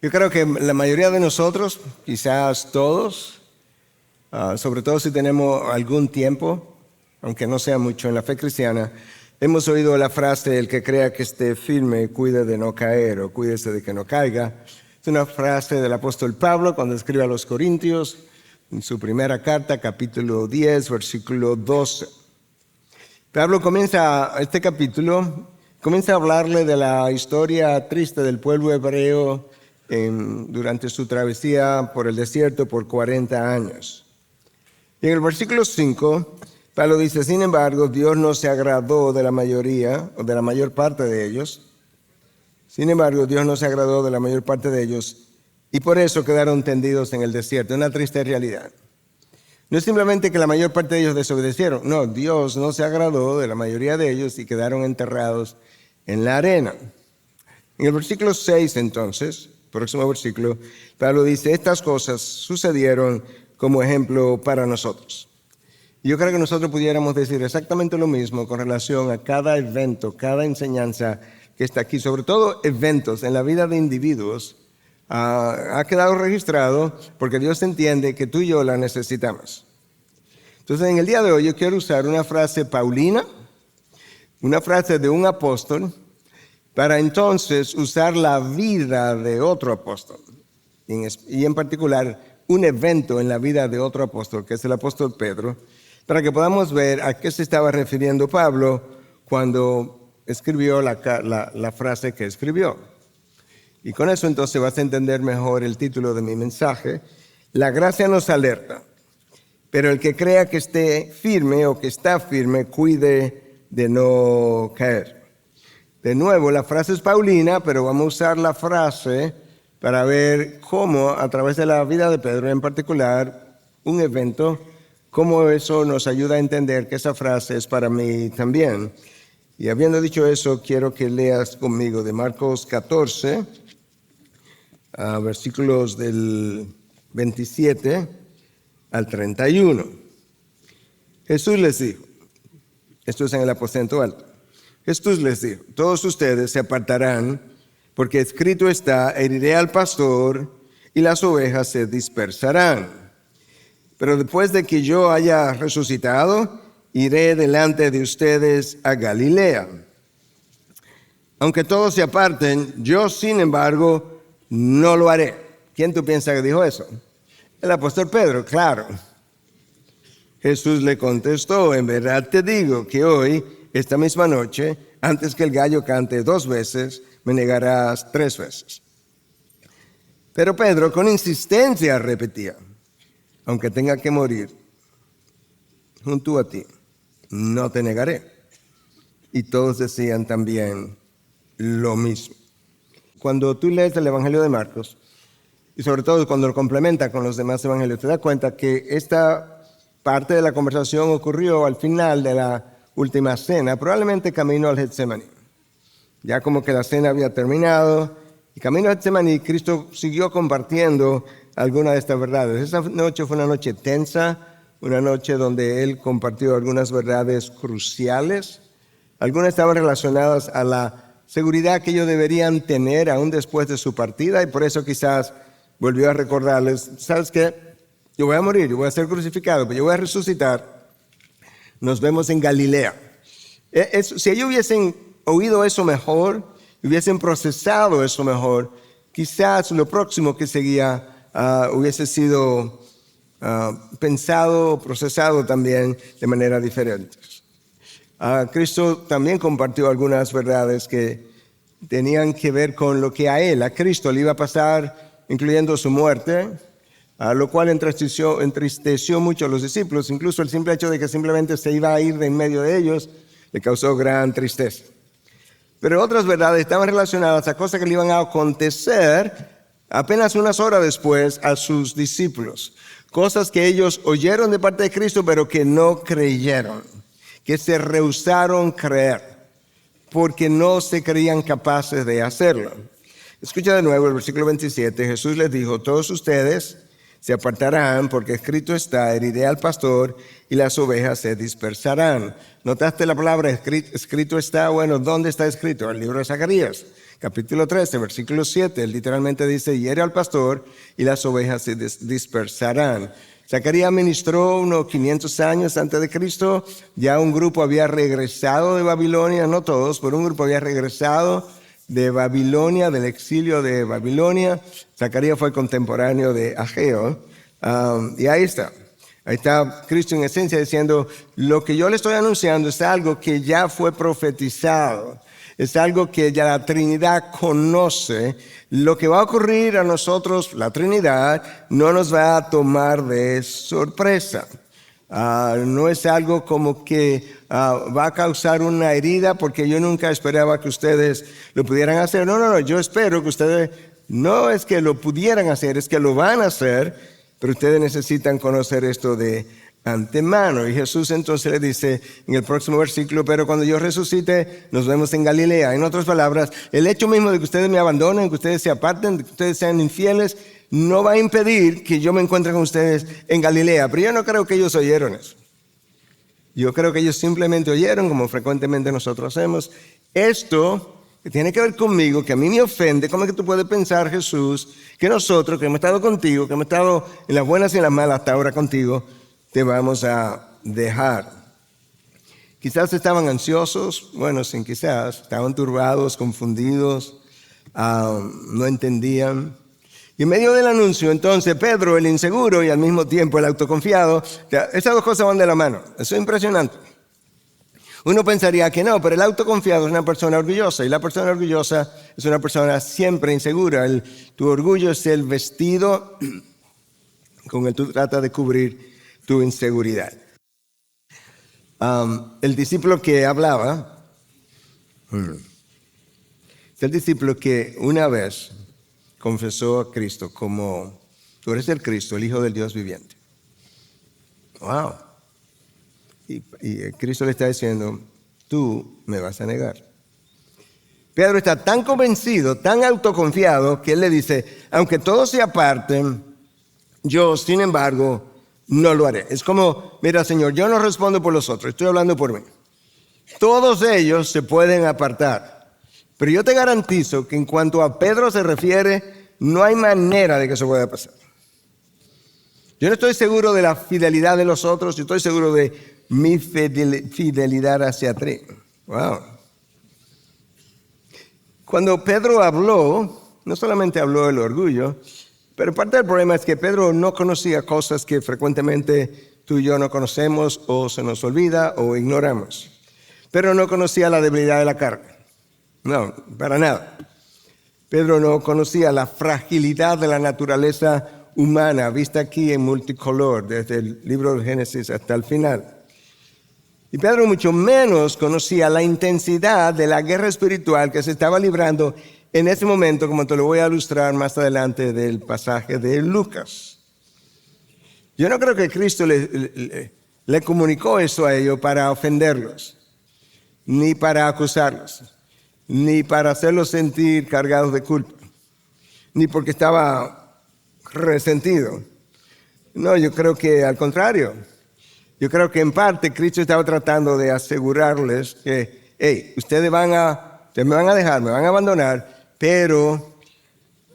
Yo creo que la mayoría de nosotros, quizás todos, sobre todo si tenemos algún tiempo, aunque no sea mucho en la fe cristiana, hemos oído la frase: el que crea que esté firme, cuide de no caer, o cuídese de que no caiga. Es una frase del apóstol Pablo cuando escribe a los Corintios, en su primera carta, capítulo 10, versículo 12. Pablo comienza este capítulo, comienza a hablarle de la historia triste del pueblo hebreo durante su travesía por el desierto por 40 años. Y en el versículo 5, Pablo dice: sin embargo, Dios no se agradó de la mayoría, o de la mayor parte de ellos. Sin embargo, Dios no se agradó de la mayor parte de ellos, y por eso quedaron tendidos en el desierto. Una triste realidad. No es simplemente que la mayor parte de ellos desobedecieron. No, Dios no se agradó de la mayoría de ellos y quedaron enterrados en la arena. En el versículo 6, entonces, próximo versículo, Pablo dice: estas cosas sucedieron como ejemplo para nosotros. Y yo creo que nosotros pudiéramos decir exactamente lo mismo con relación a cada evento, cada enseñanza que está aquí, sobre todo eventos en la vida de individuos. Ha quedado registrado porque Dios entiende que tú y yo la necesitamos. Entonces, en el día de hoy yo quiero usar una frase paulina, una frase de un apóstol, para entonces usar la vida de otro apóstol, y en particular un evento en la vida de otro apóstol, que es el apóstol Pedro, para que podamos ver a qué se estaba refiriendo Pablo cuando escribió la frase que escribió. Y con eso entonces vas a entender mejor el título de mi mensaje: la gracia nos alerta, pero el que crea que esté firme o que está firme, cuide de no caer. De nuevo, la frase es paulina, pero vamos a usar la frase para ver cómo, a través de la vida de Pedro en particular, un evento, cómo eso nos ayuda a entender que esa frase es para mí también. Y habiendo dicho eso, quiero que leas conmigo de Marcos 14, versículos del 27 al 31. Jesús les dijo, esto es en el aposento alto, Jesús les dijo: todos ustedes se apartarán, porque escrito está: heriré al pastor y las ovejas se dispersarán. Pero después de que yo haya resucitado, iré delante de ustedes a Galilea. Aunque todos se aparten, yo sin embargo no lo haré. ¿Quién tú piensas que dijo eso? El apóstol Pedro, claro. Jesús le contestó: en verdad te digo que hoy, esta misma noche, antes que el gallo cante 2 veces, me negarás 3 veces. Pero Pedro con insistencia repetía: aunque tenga que morir junto a ti, no te negaré. Y todos decían también lo mismo. Cuando tú lees el Evangelio de Marcos, y sobre todo cuando lo complementa con los demás evangelios, te das cuenta que esta parte de la conversación ocurrió al final de la última cena, probablemente camino al Getsemaní. Ya como que la cena había terminado, y camino al Getsemaní, Cristo siguió compartiendo algunas de estas verdades. Esa noche fue una noche tensa, una noche donde Él compartió algunas verdades cruciales. Algunas estaban relacionadas a la seguridad que ellos deberían tener aún después de su partida, y por eso quizás volvió a recordarles: ¿sabes qué? Yo voy a morir, yo voy a ser crucificado, pero yo voy a resucitar. Nos vemos en Galilea. Si ellos hubiesen oído eso mejor, hubiesen procesado eso mejor, quizás lo próximo que seguía hubiese sido pensado, procesado también de manera diferente. Cristo también compartió algunas verdades que tenían que ver con lo que a Cristo le iba a pasar, incluyendo su muerte, lo cual entristeció mucho a los discípulos. Incluso el simple hecho de que simplemente se iba a ir de en medio de ellos le causó gran tristeza. Pero otras verdades estaban relacionadas a cosas que le iban a acontecer apenas unas horas después a sus discípulos. Cosas que ellos oyeron de parte de Cristo, pero que no creyeron, que se rehusaron creer, porque no se creían capaces de hacerlo. Escucha de nuevo el versículo 27. Jesús les dijo: todos ustedes se apartarán, porque escrito está: heriré al pastor y las ovejas se dispersarán. ¿Notaste la palabra escrito está? Bueno, ¿dónde está escrito? El libro de Zacarías. Capítulo 13, versículo 7, él literalmente dice, hiere al pastor y las ovejas se dispersarán. Zacarías ministró unos 500 años antes de Cristo, ya un grupo había regresado de Babilonia, no todos, pero un grupo había regresado de Babilonia, del exilio de Babilonia. Zacarías fue contemporáneo de Ageo, y ahí está Cristo en esencia diciendo, lo que yo le estoy anunciando es algo que ya fue profetizado. Es algo que ya la Trinidad conoce. Lo que va a ocurrir a nosotros, la Trinidad, no nos va a tomar de sorpresa. No es algo como que va a causar una herida porque yo nunca esperaba que ustedes lo pudieran hacer. No, yo espero que ustedes, no es que lo pudieran hacer, es que lo van a hacer, pero ustedes necesitan conocer esto de antemano. Y Jesús entonces le dice en el próximo versículo, pero cuando yo resucite, nos vemos en Galilea. En otras palabras, el hecho mismo de que ustedes me abandonen, que ustedes se aparten, de que ustedes sean infieles, no va a impedir que yo me encuentre con ustedes en Galilea. Pero yo no creo que ellos oyeron eso. Yo creo que ellos simplemente oyeron, como frecuentemente nosotros hacemos, esto que tiene que ver conmigo, que a mí me ofende. ¿Cómo es que tú puedes pensar, Jesús, que nosotros, que hemos estado contigo, que hemos estado en las buenas y en las malas hasta ahora contigo, te vamos a dejar? Quizás estaban ansiosos, bueno, sin quizás, estaban turbados, confundidos, no entendían. Y en medio del anuncio, entonces, Pedro, el inseguro y al mismo tiempo el autoconfiado, esas dos cosas van de la mano. Eso es impresionante. Uno pensaría que no, pero el autoconfiado es una persona orgullosa y la persona orgullosa es una persona siempre insegura. Tu orgullo es el vestido con el que tú tratas de cubrir tu inseguridad. El discípulo que hablaba es el discípulo que una vez confesó a Cristo como, tú eres el Cristo, el Hijo del Dios viviente. Wow. Y Cristo le está diciendo, tú me vas a negar. Pedro está tan convencido, tan autoconfiado, que él le dice, aunque todos se aparten, yo, sin embargo, no lo haré. Es como, mira, Señor, yo no respondo por los otros, estoy hablando por mí. Todos ellos se pueden apartar, pero yo te garantizo que en cuanto a Pedro se refiere, no hay manera de que eso pueda pasar. Yo no estoy seguro de la fidelidad de los otros, yo estoy seguro de mi fidelidad hacia ti. Wow. Cuando Pedro habló, no solamente habló del orgullo, pero parte del problema es que Pedro no conocía cosas que frecuentemente tú y yo no conocemos o se nos olvida o ignoramos. Pedro no conocía la debilidad de la carne. No, para nada. Pedro no conocía la fragilidad de la naturaleza humana, vista aquí en multicolor, desde el libro de Génesis hasta el final. Y Pedro mucho menos conocía la intensidad de la guerra espiritual que se estaba librando en ese momento, como te lo voy a ilustrar más adelante del pasaje de Lucas. Yo no creo que Cristo le comunicó eso a ellos para ofenderlos, ni para acusarlos, ni para hacerlos sentir cargados de culpa, ni porque estaba resentido. No, yo creo que al contrario. Yo creo que en parte Cristo estaba tratando de asegurarles que, hey, ustedes me van a dejar, me van a abandonar, pero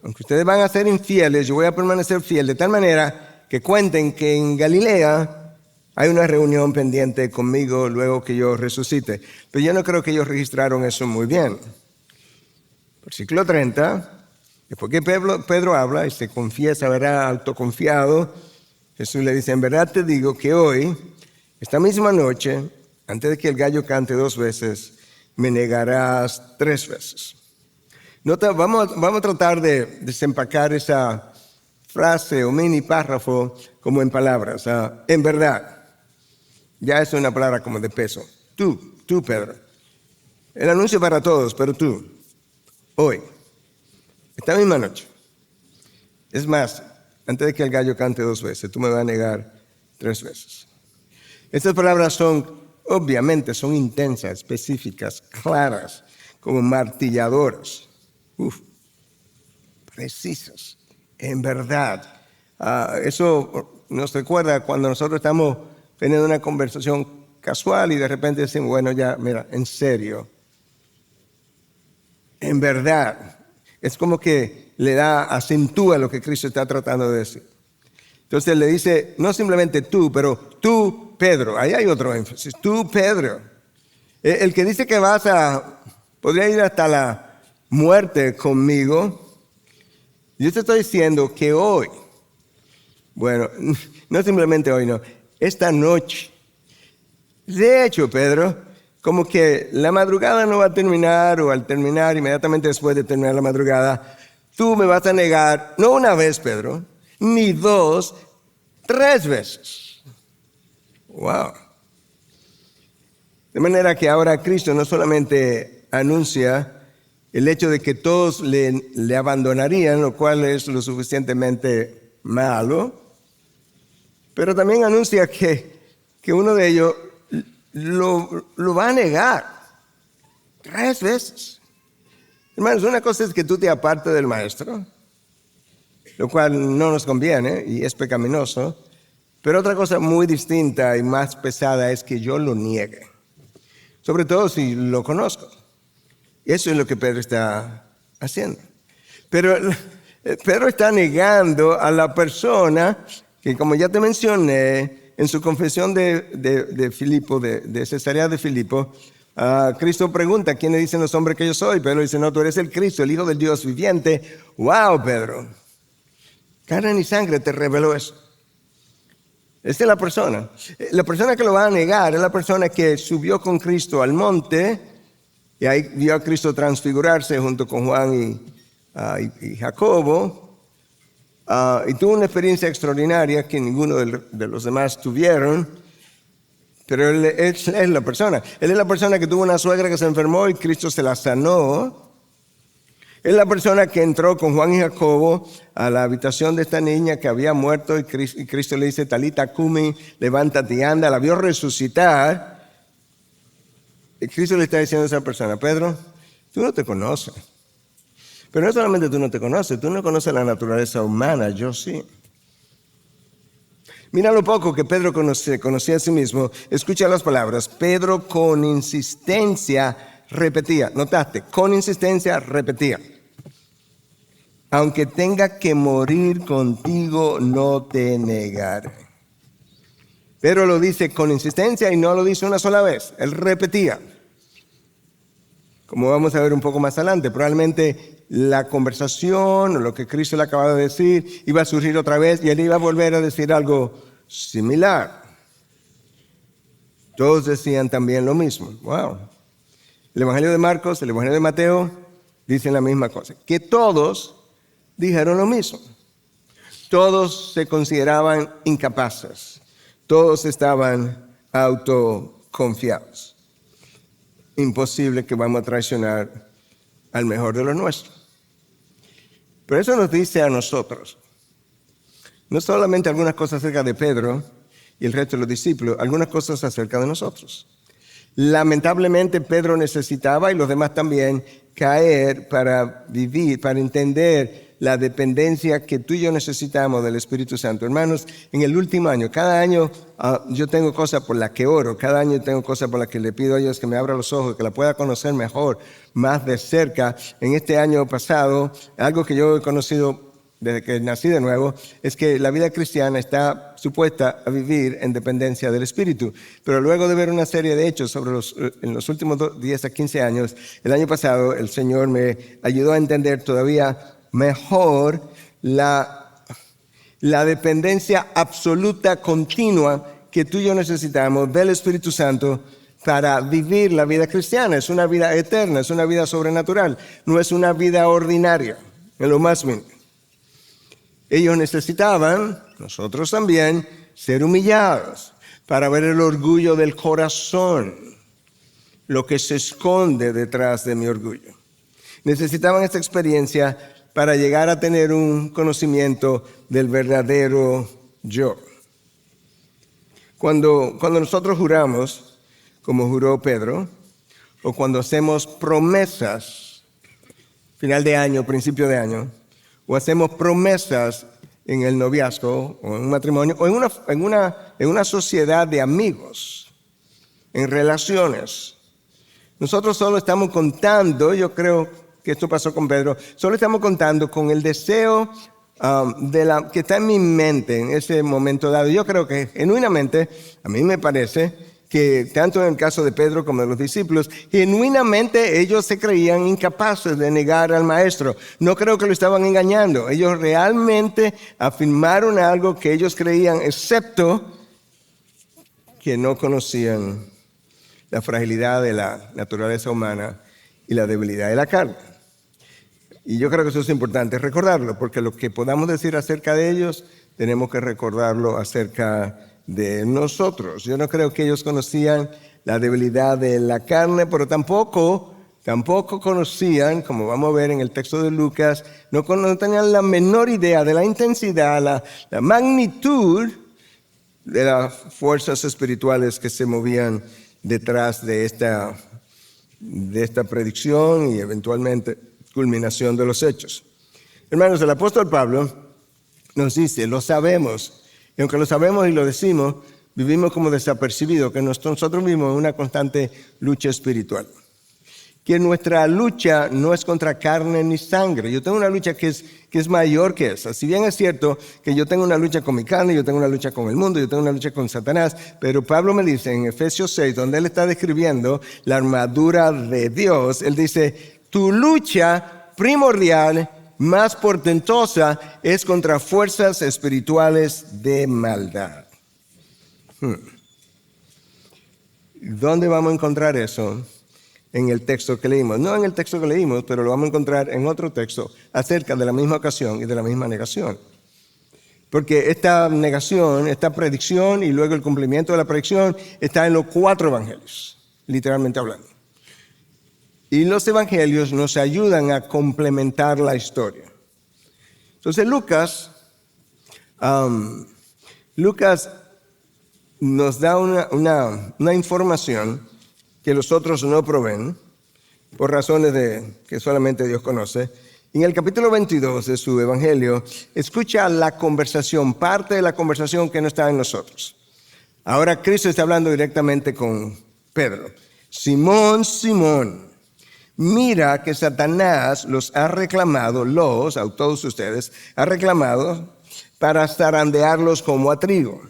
aunque ustedes van a ser infieles, yo voy a permanecer fiel de tal manera que cuenten que en Galilea hay una reunión pendiente conmigo luego que yo resucite. Pero yo no creo que ellos registraron eso muy bien. Versículo 30, después que Pedro habla y se confiesa, ¿verdad?, autoconfiado, Jesús le dice, en verdad te digo que hoy, esta misma noche, antes de que el gallo cante 2 veces, me negarás 3 veces. Vamos a tratar de desempacar esa frase o mini párrafo como en palabras. En verdad, ya es una palabra como de peso. Tú, Pedro. El anuncio para todos, pero tú, hoy, esta misma noche. Es más, antes de que el gallo cante 2 veces, tú me vas a negar 3 veces. Estas palabras obviamente son intensas, específicas, claras, como martilladoras. Precisas, en verdad. Eso nos recuerda cuando nosotros estamos teniendo una conversación casual y de repente decimos, bueno, ya, mira, en serio. en verdad. Es como que acentúa lo que Cristo está tratando de decir. Entonces le dice, no simplemente tú, pero tú, Pedro. Ahí hay otro énfasis. Tú, Pedro. El que dice que podría ir hasta la muerte conmigo. Yo te estoy diciendo que hoy, bueno, no simplemente hoy, no, esta noche. De hecho, Pedro, como que la madrugada no va a terminar, o al terminar, inmediatamente después de terminar la madrugada, tú me vas a negar, no una vez, Pedro, ni 2, 3 veces. Wow. De manera que ahora Cristo no solamente anuncia el hecho de que todos le abandonarían, lo cual es lo suficientemente malo, pero también anuncia que uno de ellos lo va a negar 3 veces. Hermanos, una cosa es que tú te apartes del maestro, lo cual no nos conviene y es pecaminoso, pero otra cosa muy distinta y más pesada es que yo lo niegue, sobre todo si lo conozco. Eso es lo que Pedro está haciendo. Pero Pedro está negando a la persona que, como ya te mencioné, en su confesión de Filipo, de Cesarea de Filipo, Cristo pregunta, ¿quién le dicen los hombres que yo soy? Pedro dice, no, tú eres el Cristo, el Hijo del Dios viviente. ¡Wow, Pedro! Carne ni sangre te reveló eso. Esta es la persona. La persona que lo va a negar es la persona que subió con Cristo al monte y ahí vio a Cristo transfigurarse junto con Juan y Jacobo. Y tuvo una experiencia extraordinaria que ninguno de los demás tuvieron, pero él es la persona. Él es la persona que tuvo una suegra que se enfermó y Cristo se la sanó. Es la persona que entró con Juan y Jacobo a la habitación de esta niña que había muerto y Cristo le dice, Talita cumi, levántate y anda. La vio resucitar. Y Cristo le está diciendo a esa persona, Pedro, tú no te conoces. Pero no solamente tú no te conoces, tú no conoces la naturaleza humana, yo sí. Mira lo poco que Pedro conocía a sí mismo. Escucha las palabras. Pedro con insistencia repetía. ¿Notaste? Con insistencia repetía. Aunque tenga que morir contigo, no te negaré. Pedro lo dice con insistencia y no lo dice una sola vez. Él repetía. Como vamos a ver un poco más adelante, probablemente la conversación o lo que Cristo le acababa de decir iba a surgir otra vez y él iba a volver a decir algo similar. Todos decían también lo mismo. Wow. El Evangelio de Marcos, el Evangelio de Mateo dicen la misma cosa. Que todos dijeron lo mismo. Todos se consideraban incapaces. Todos estaban autoconfiados. Imposible que vamos a traicionar al mejor de los nuestros. Pero eso nos dice a nosotros, no solamente algunas cosas acerca de Pedro y el resto de los discípulos, algunas cosas acerca de nosotros. Lamentablemente Pedro necesitaba, y los demás también, caer para vivir, para entender la dependencia que tú y yo necesitamos del Espíritu Santo. Hermanos, en el último año, cada año yo tengo cosas por las que oro, cada año tengo cosas por las que le pido a Dios que me abra los ojos, que la pueda conocer mejor, más de cerca. En este año pasado, algo que yo he conocido desde que nací de nuevo, es que la vida cristiana está supuesta a vivir en dependencia del Espíritu. Pero luego de ver una serie de hechos en los últimos 10 a 15 años, el año pasado el Señor me ayudó a entender todavía mejor la dependencia absoluta, continua, que tú y yo necesitamos del Espíritu Santo para vivir la vida cristiana. Es una vida eterna, es una vida sobrenatural, no es una vida ordinaria, en lo más mínimo. Ellos necesitaban, nosotros también, ser humillados para ver el orgullo del corazón, lo que se esconde detrás de mi orgullo. Necesitaban esta experiencia para llegar a tener un conocimiento del verdadero yo. Cuando nosotros juramos, como juró Pedro, o cuando hacemos promesas, final de año, principio de año, o hacemos promesas en el noviazgo, o en un matrimonio, o en una sociedad de amigos, en relaciones, nosotros solo estamos contando, yo creo, que esto pasó con Pedro, solo estamos contando con el deseo que está en mi mente en ese momento dado. Yo creo que genuinamente, a mí me parece que tanto en el caso de Pedro como de los discípulos, genuinamente ellos se creían incapaces de negar al maestro. No creo que lo estaban engañando. Ellos realmente afirmaron algo que ellos creían, excepto que no conocían la fragilidad de la naturaleza humana y la debilidad de la carne. Y yo creo que eso es importante recordarlo, porque lo que podamos decir acerca de ellos, tenemos que recordarlo acerca de nosotros. Yo no creo que ellos conocían la debilidad de la carne, pero tampoco conocían, como vamos a ver en el texto de Lucas, no tenían la menor idea de la intensidad, la magnitud de las fuerzas espirituales que se movían detrás de esta predicción y eventualmente culminación de los hechos. Hermanos, el apóstol Pablo nos dice, lo sabemos, y aunque lo sabemos y lo decimos, vivimos como desapercibidos, que nosotros vivimos en una constante lucha espiritual. Que nuestra lucha no es contra carne ni sangre. Yo tengo una lucha que es mayor que esa. Si bien es cierto que yo tengo una lucha con mi carne, yo tengo una lucha con el mundo, yo tengo una lucha con Satanás, pero Pablo me dice en Efesios 6, donde él está describiendo la armadura de Dios, él dice, tu lucha primordial, más portentosa, es contra fuerzas espirituales de maldad. ¿Dónde vamos a encontrar eso? En el texto que leímos. No en el texto que leímos, pero lo vamos a encontrar en otro texto acerca de la misma ocasión y de la misma negación. Porque esta negación, esta predicción y luego el cumplimiento de la predicción está en los 4 evangelios, literalmente hablando. Y los evangelios nos ayudan a complementar la historia. Entonces Lucas nos da una información que los otros no proveen, por razones que solamente Dios conoce. En el capítulo 22 de su evangelio, escucha la conversación, parte de la conversación que no está en nosotros. Ahora Cristo está hablando directamente con Pedro. Simón, Simón, mira que Satanás los ha reclamado, a todos ustedes, ha reclamado para zarandearlos como a trigo.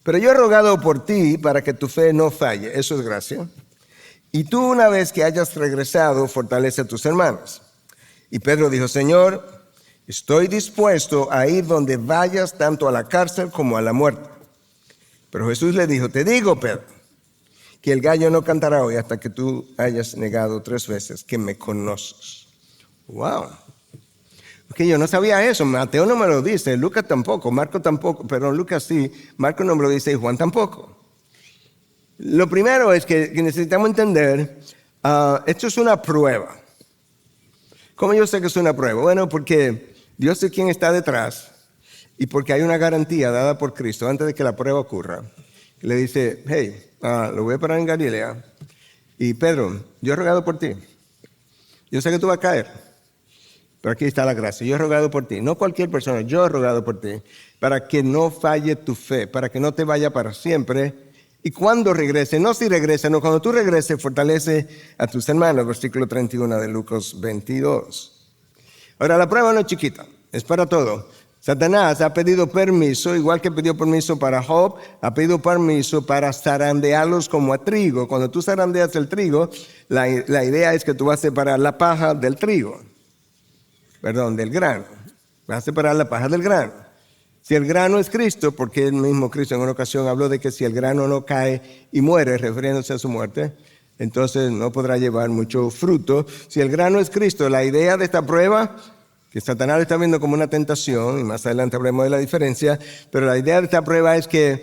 Pero yo he rogado por ti para que tu fe no falle. Eso es gracia. Y tú, una vez que hayas regresado, fortalece a tus hermanos. Y Pedro dijo, Señor, estoy dispuesto a ir donde vayas, tanto a la cárcel como a la muerte. Pero Jesús le dijo, te digo, Pedro, que el gallo no cantará hoy hasta que tú hayas negado 3 veces que me conoces. Wow. Porque yo no sabía eso. Mateo no me lo dice, Lucas tampoco, Marco tampoco, pero Lucas sí, Marco no me lo dice y Juan tampoco. Lo primero es que necesitamos entender, esto es una prueba. ¿Cómo yo sé que es una prueba? Bueno, porque Dios es quien está detrás y porque hay una garantía dada por Cristo antes de que la prueba ocurra. Le dice, hey, lo voy a parar en Galilea. Y Pedro, yo he rogado por ti. Yo sé que tú vas a caer, pero aquí está la gracia. Yo he rogado por ti, no cualquier persona, yo he rogado por ti, para que no falle tu fe, para que no te vaya para siempre. Y cuando regrese, no si regrese, no, cuando tú regreses, fortalece a tus hermanos, versículo 31 de Lucas 22. Ahora, la prueba no es chiquita, es para todo. Satanás ha pedido permiso, igual que pidió permiso para Job, ha pedido permiso para zarandearlos como a trigo. Cuando tú zarandeas el trigo, la idea es que tú vas a separar la paja del trigo. Del grano. Vas a separar la paja del grano. Si el grano es Cristo, porque el mismo Cristo en una ocasión habló de que si el grano no cae y muere, refiriéndose a su muerte, entonces no podrá llevar mucho fruto. Si el grano es Cristo, la idea de esta prueba, que Satanás está viendo como una tentación, y más adelante hablemos de la diferencia, pero la idea de esta prueba es que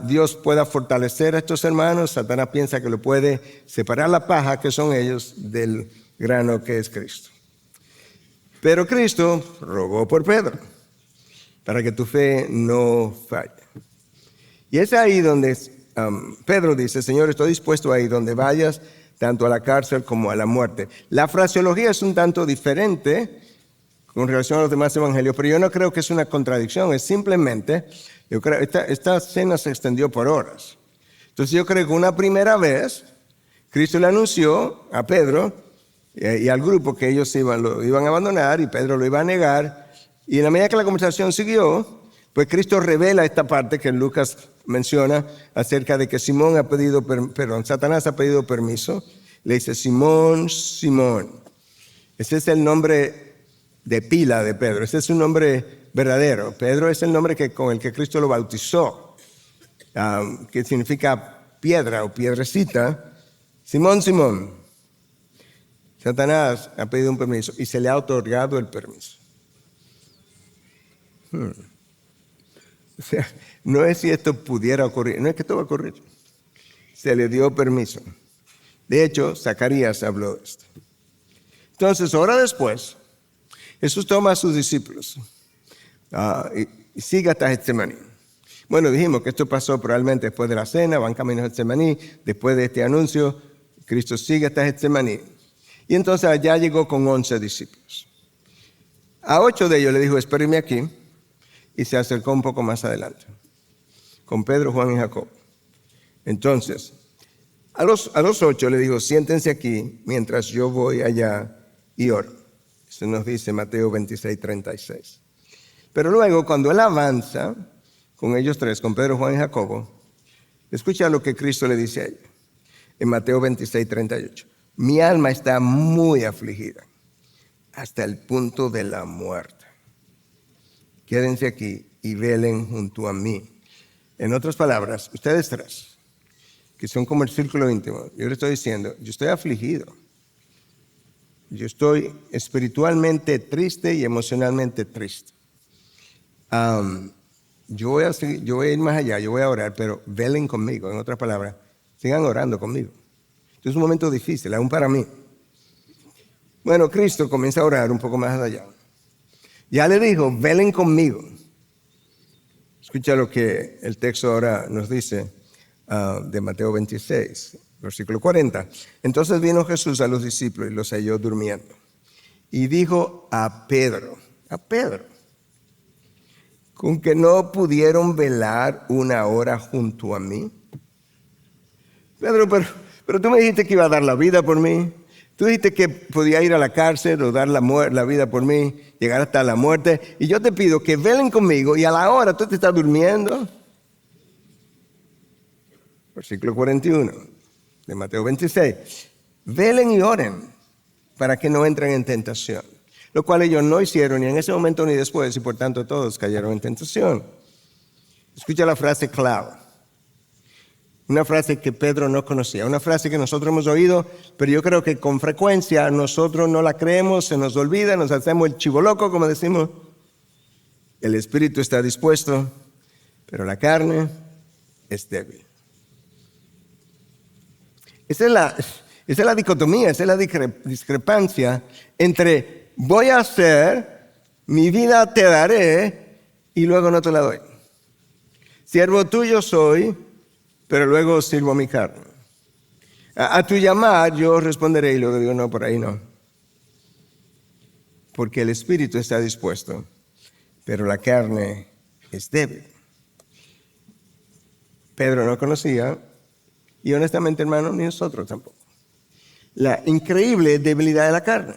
Dios pueda fortalecer a estos hermanos. Satanás piensa que lo puede separar la paja, que son ellos, del grano que es Cristo. Pero Cristo rogó por Pedro, para que tu fe no falle. Y es ahí donde Pedro dice, Señor, estoy dispuesto a ir donde vayas, tanto a la cárcel como a la muerte. La fraseología es un tanto diferente con relación a los demás evangelios, pero yo no creo que es una contradicción, es simplemente, yo creo, esta cena se extendió por horas. Entonces yo creo que una primera vez, Cristo le anunció a Pedro y al grupo que ellos lo iban a abandonar y Pedro lo iba a negar. Y en la medida que la conversación siguió, pues Cristo revela esta parte que Lucas menciona acerca de que Satanás ha pedido permiso. Le dice, Simón, Simón. Ese es el nombre de pila de Pedro. Ese es su nombre verdadero. Pedro es el nombre con el que Cristo lo bautizó, que significa piedra o piedrecita. Simón, Simón. Satanás ha pedido un permiso y se le ha otorgado el permiso. O sea, no es si esto pudiera ocurrir, no es que esto va a ocurrir. Se le dio permiso. De hecho, Zacarías habló de esto. Entonces, ahora después, Jesús toma a sus discípulos y sigue hasta Getsemaní. Bueno, dijimos que esto pasó probablemente después de la cena, van camino a Getsemaní. Después de este anuncio, Cristo sigue hasta Getsemaní. Y entonces allá llegó con 11 discípulos. A 8 de ellos le dijo, espérenme aquí. Y se acercó un poco más adelante, con Pedro, Juan y Jacobo. Entonces, a los 8 le dijo, siéntense aquí mientras yo voy allá y oro. Eso nos dice Mateo 26, 36. Pero luego, cuando él avanza con ellos 3, con Pedro, Juan y Jacobo, escucha lo que Cristo le dice a ellos. En Mateo 26, 38. Mi alma está muy afligida hasta el punto de la muerte. Quédense aquí y velen junto a mí. En otras palabras, ustedes 3, que son como el círculo íntimo, yo les estoy diciendo, yo estoy afligido. Yo estoy espiritualmente triste y emocionalmente triste. Yo voy a ir más allá, yo voy a orar, pero velen conmigo. En otras palabras, sigan orando conmigo. Esto es un momento difícil, aún para mí. Bueno, Cristo comienza a orar un poco más allá. Ya le dijo, velen conmigo. Escucha lo que el texto ahora nos dice de Mateo 26, versículo 40. Entonces vino Jesús a los discípulos y los halló durmiendo. Y dijo a Pedro, ¿con que no pudieron velar una hora junto a mí? Pedro, pero tú me dijiste que iba a dar la vida por mí. Tú dijiste que podía ir a la cárcel o dar la vida por mí, llegar hasta la muerte. Y yo te pido que velen conmigo y a la hora tú te estás durmiendo. Versículo 41 de Mateo 26. Velen y oren para que no entren en tentación. Lo cual ellos no hicieron ni en ese momento ni después y por tanto todos cayeron en tentación. Escucha la frase clave. Una frase que Pedro no conocía, una frase que nosotros hemos oído, pero yo creo que con frecuencia nosotros no la creemos, se nos olvida, nos hacemos el chivo loco, como decimos. El espíritu está dispuesto, pero la carne es débil. Esa es la dicotomía, esa es la discrepancia entre voy a hacer, mi vida te daré y luego no te la doy. Siervo tuyo soy, pero luego sirvo a mi carne. A tu llamar yo responderé y luego digo, no, por ahí no. Porque el espíritu está dispuesto, pero la carne es débil. Pedro no conocía, y honestamente, hermano, ni nosotros tampoco, la increíble debilidad de la carne.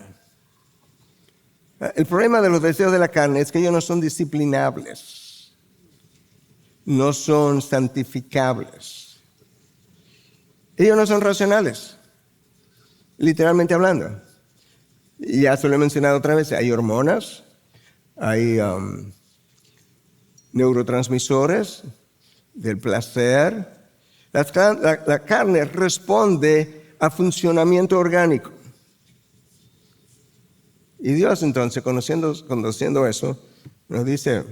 El problema de los deseos de la carne es que ellos no son disciplinables, no son santificables. Ellos no son racionales, literalmente hablando. Y ya se lo he mencionado otra vez, hay hormonas, hay neurotransmisores del placer. La carne responde a funcionamiento orgánico. Y Dios entonces, conociendo eso, nos dice,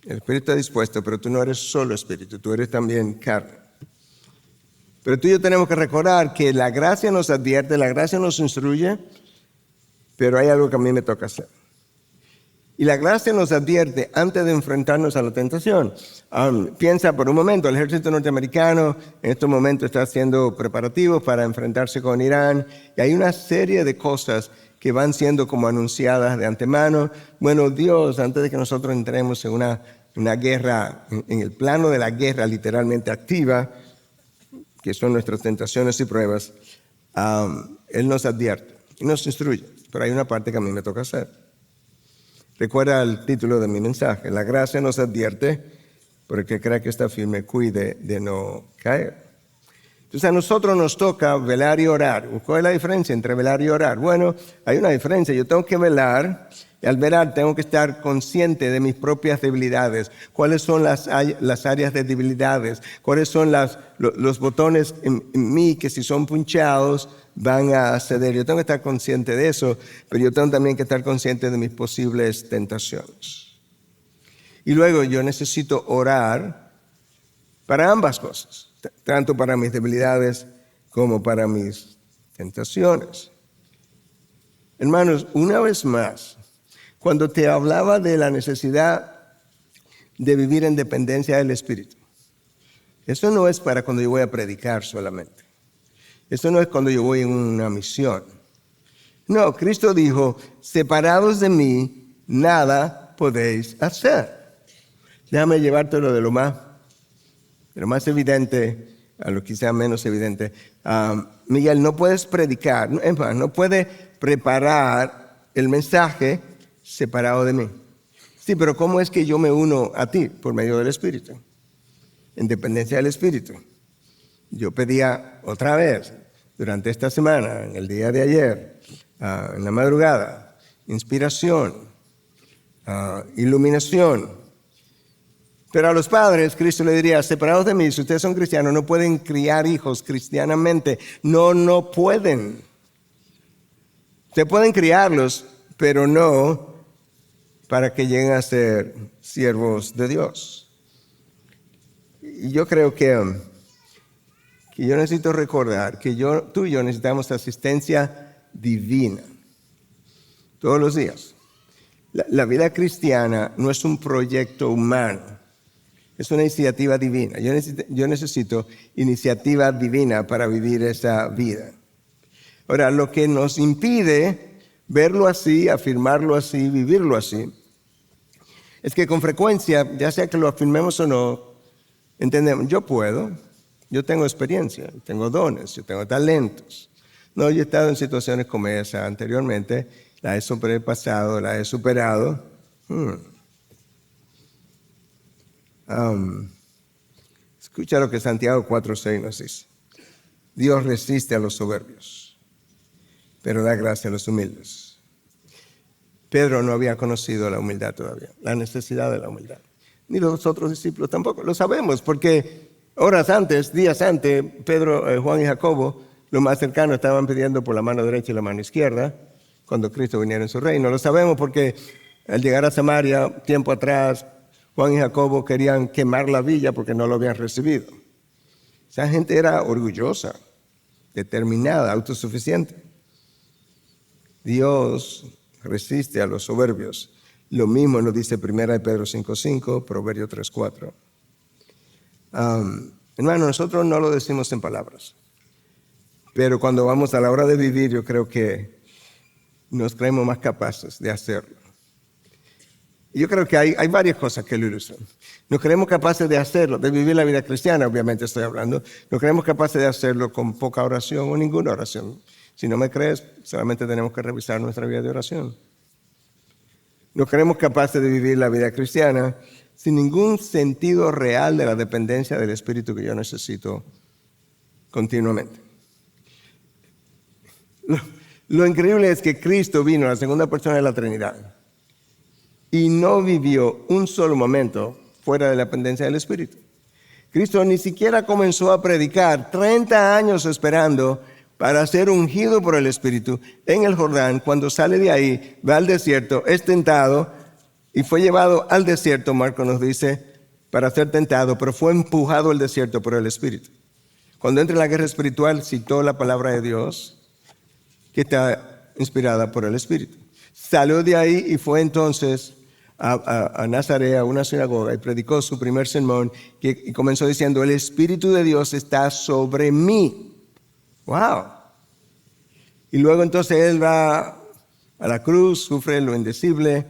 el espíritu está dispuesto, pero tú no eres solo espíritu, tú eres también carne. Pero tú y yo tenemos que recordar que la gracia nos advierte, la gracia nos instruye, pero hay algo que a mí me toca hacer. Y la gracia nos advierte antes de enfrentarnos a la tentación. Piensa por un momento, el ejército norteamericano en estos momentos está haciendo preparativos para enfrentarse con Irán, y hay una serie de cosas que van siendo como anunciadas de antemano. Bueno, Dios, antes de que nosotros entremos en una guerra, en el plano de la guerra literalmente activa, que son nuestras tentaciones y pruebas, Él nos advierte. y nos instruye. Pero hay una parte que a mí me toca hacer. Recuerda el título de mi mensaje. La gracia nos advierte, pero el que crea que está firme, cuide de no caer. Entonces a nosotros nos toca velar y orar. ¿Cuál es la diferencia entre velar y orar? Bueno, hay una diferencia. Yo tengo que velar y al velar tengo que estar consciente de mis propias debilidades. ¿Cuáles son las áreas de debilidades? ¿Cuáles son los botones en mí que si son punchados van a ceder? Yo tengo que estar consciente de eso, pero yo tengo también que estar consciente de mis posibles tentaciones. Y luego yo necesito orar para ambas cosas, tanto para mis debilidades como para mis tentaciones. Hermanos, una vez más, cuando te hablaba de la necesidad de vivir en dependencia del Espíritu, eso no es para cuando yo voy a predicar solamente. Eso no es cuando yo voy en una misión. No, Cristo dijo, separados de mí, nada podéis hacer. Déjame llevártelo de lo más evidente a lo quizá menos evidente. Miguel, no puedes predicar, no puedes preparar el mensaje separado de mí. Sí, pero ¿cómo es que yo me uno a ti? Por medio del Espíritu, en dependencia del Espíritu. Yo pedía otra vez, durante esta semana, en el día de ayer, en la madrugada, inspiración, iluminación. Pero a los padres, Cristo le diría, separados de mí, si ustedes son cristianos, no pueden criar hijos cristianamente. No pueden. Ustedes pueden criarlos, pero no para que lleguen a ser siervos de Dios. Y yo creo que yo necesito recordar que tú y yo necesitamos asistencia divina todos los días. La vida cristiana no es un proyecto humano. Es una iniciativa divina. Yo necesito iniciativa divina para vivir esa vida. Ahora, lo que nos impide verlo así, afirmarlo así, vivirlo así, es que con frecuencia, ya sea que lo afirmemos o no, entendemos, yo tengo experiencia, tengo dones, yo tengo talentos. No, yo he estado en situaciones como esa anteriormente, la he sobrepasado, la he superado. Escucha lo que Santiago 4:6 nos dice. Dios resiste a los soberbios, pero da gracia a los humildes. Pedro no había conocido la humildad todavía, la necesidad de la humildad. Ni los otros discípulos tampoco. Lo sabemos porque días antes, Pedro, Juan y Jacobo, lo más cercano, estaban pidiendo por la mano derecha y la mano izquierda cuando Cristo viniera en su reino. Lo sabemos porque al llegar a Samaria, tiempo atrás, Juan y Jacobo querían quemar la villa porque no lo habían recibido. Esa gente era orgullosa, determinada, autosuficiente. Dios resiste a los soberbios. Lo mismo nos dice 1 Pedro 5:5, Proverbio 3:4. Hermano, nosotros no lo decimos en palabras, pero cuando vamos a la hora de vivir, yo creo que nos creemos más capaces de hacerlo. Yo creo que hay varias cosas que lo ilustran. Nos creemos capaces de hacerlo, de vivir la vida cristiana, obviamente estoy hablando. Nos creemos capaces de hacerlo con poca oración o ninguna oración. Si no me crees, solamente tenemos que revisar nuestra vida de oración. Nos creemos capaces de vivir la vida cristiana sin ningún sentido real de la dependencia del Espíritu que yo necesito continuamente. Lo increíble es que Cristo vino, la segunda persona de la Trinidad, y no vivió un solo momento fuera de la dependencia del Espíritu. Cristo ni siquiera comenzó a predicar 30 años esperando para ser ungido por el Espíritu en el Jordán. Cuando sale de ahí, va al desierto, es tentado y fue llevado al desierto, Marco nos dice, para ser tentado, pero fue empujado al desierto por el Espíritu. Cuando entra en la guerra espiritual, citó la palabra de Dios que está inspirada por el Espíritu. Salió de ahí y fue entonces a Nazaret, a una sinagoga, y predicó su primer sermón y comenzó diciendo, el Espíritu de Dios está sobre mí. ¡Wow! Y luego entonces él va a la cruz, sufre lo indecible,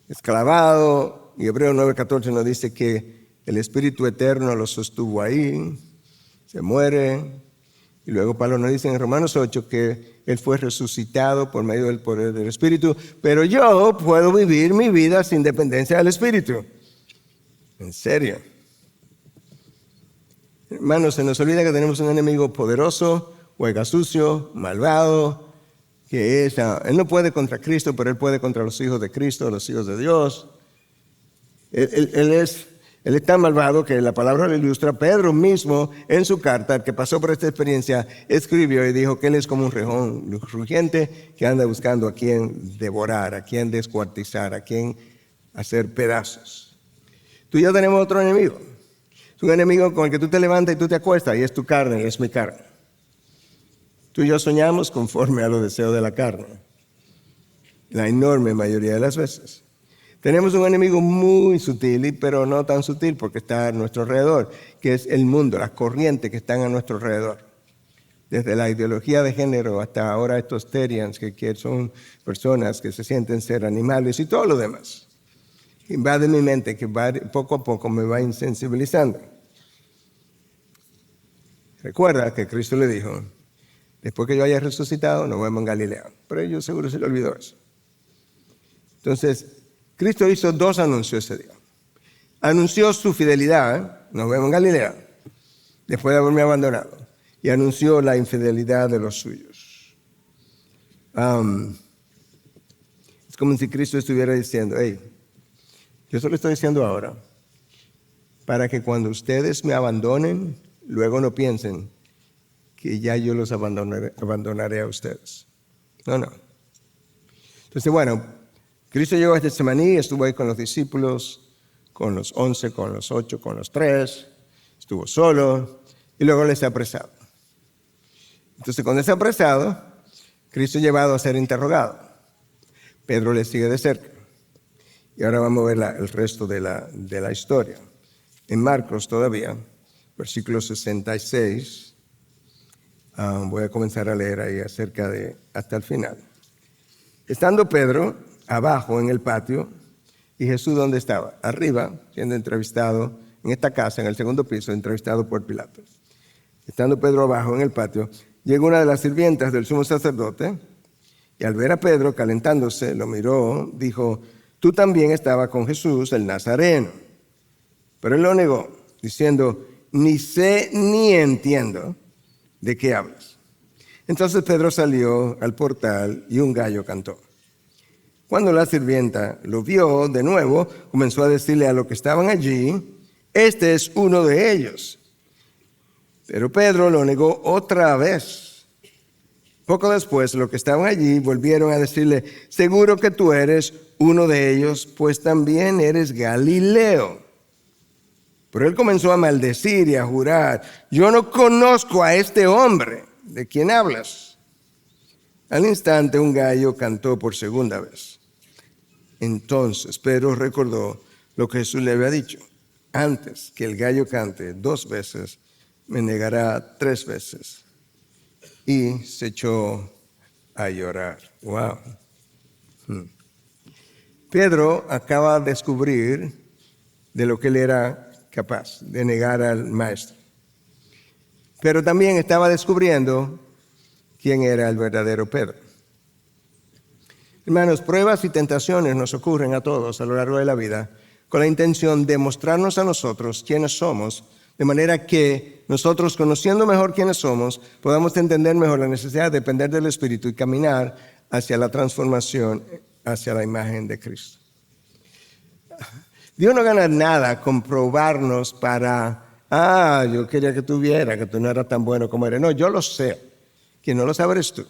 es clavado, y Hebreos 9:14 nos dice que el Espíritu Eterno lo sostuvo ahí, se muere, Y luego Pablo nos dice en Romanos 8 que Él fue resucitado por medio del poder del Espíritu, pero yo puedo vivir mi vida sin dependencia del Espíritu. En serio. Hermanos, se nos olvida que tenemos un enemigo poderoso, hueca sucio, malvado, que Él no puede contra Cristo, pero Él puede contra los hijos de Cristo, los hijos de Dios. Él es tan malvado que la palabra lo ilustra. Pedro mismo, en su carta, el que pasó por esta experiencia, escribió y dijo que él es como un león rugiente que anda buscando a quien devorar, a quien descuartizar, a quien hacer pedazos. Tú y yo tenemos otro enemigo. Es un enemigo con el que tú te levantas y tú te acuestas, y es tu carne, y es mi carne. Tú y yo soñamos conforme a los deseos de la carne, la enorme mayoría de las veces. Tenemos un enemigo muy sutil, pero no tan sutil porque está a nuestro alrededor, que es el mundo, las corrientes que están a nuestro alrededor. Desde la ideología de género hasta ahora estos terians, que son personas que se sienten ser animales y todo lo demás. Invade mi mente, que poco a poco me va insensibilizando. Recuerda que Cristo le dijo, después que yo haya resucitado, nos vemos en Galilea. Pero ellos seguro se le olvidó eso. Entonces, Cristo hizo dos anuncios ese día. Anunció su fidelidad, nos vemos en Galilea, después de haberme abandonado, y anunció la infidelidad de los suyos. Es como si Cristo estuviera diciendo, hey, yo se lo estoy diciendo ahora, para que cuando ustedes me abandonen, luego no piensen que ya yo los abandonaré a ustedes. No. Entonces, bueno, Cristo llegó a Getsemaní, estuvo ahí con los discípulos, con los 11, con los 8, con los 3, estuvo solo y luego les ha apresado. Entonces, cuando es apresado, Cristo es llevado a ser interrogado. Pedro le sigue de cerca. Y ahora vamos a ver el resto de la historia. En Marcos todavía, versículo 66, voy a comenzar a leer ahí hasta el final. Estando Pedro abajo en el patio, y Jesús ¿dónde estaba? Arriba, siendo entrevistado en esta casa, en el segundo piso, entrevistado por Pilato. Estando Pedro abajo en el patio, llegó una de las sirvientas del sumo sacerdote, y al ver a Pedro calentándose, lo miró, dijo, tú también estabas con Jesús, el Nazareno. Pero él lo negó, diciendo, ni sé ni entiendo de qué hablas. Entonces Pedro salió al portal y un gallo cantó. Cuando la sirvienta lo vio de nuevo, comenzó a decirle a los que estaban allí, este es uno de ellos. Pero Pedro lo negó otra vez. Poco después, los que estaban allí volvieron a decirle, seguro que tú eres uno de ellos, pues también eres Galileo. Pero él comenzó a maldecir y a jurar, yo no conozco a este hombre, ¿de quién hablas? Al instante un gallo cantó por segunda vez. Entonces Pedro recordó lo que Jesús le había dicho. Antes que el gallo cante 2 veces, me negará 3 veces. Y se echó a llorar. Wow. Pedro acaba de descubrir de lo que él era capaz, de negar al maestro. Pero también estaba descubriendo quién era el verdadero Pedro. Hermanos, pruebas y tentaciones nos ocurren a todos a lo largo de la vida con la intención de mostrarnos a nosotros quiénes somos, de manera que nosotros, conociendo mejor quiénes somos, podamos entender mejor la necesidad de depender del Espíritu y caminar hacia la transformación, hacia la imagen de Cristo. Dios no gana nada con probarnos para, yo quería que tú vieras que tú no eras tan bueno como eres. No, yo lo sé, quien no lo sabe eres tú.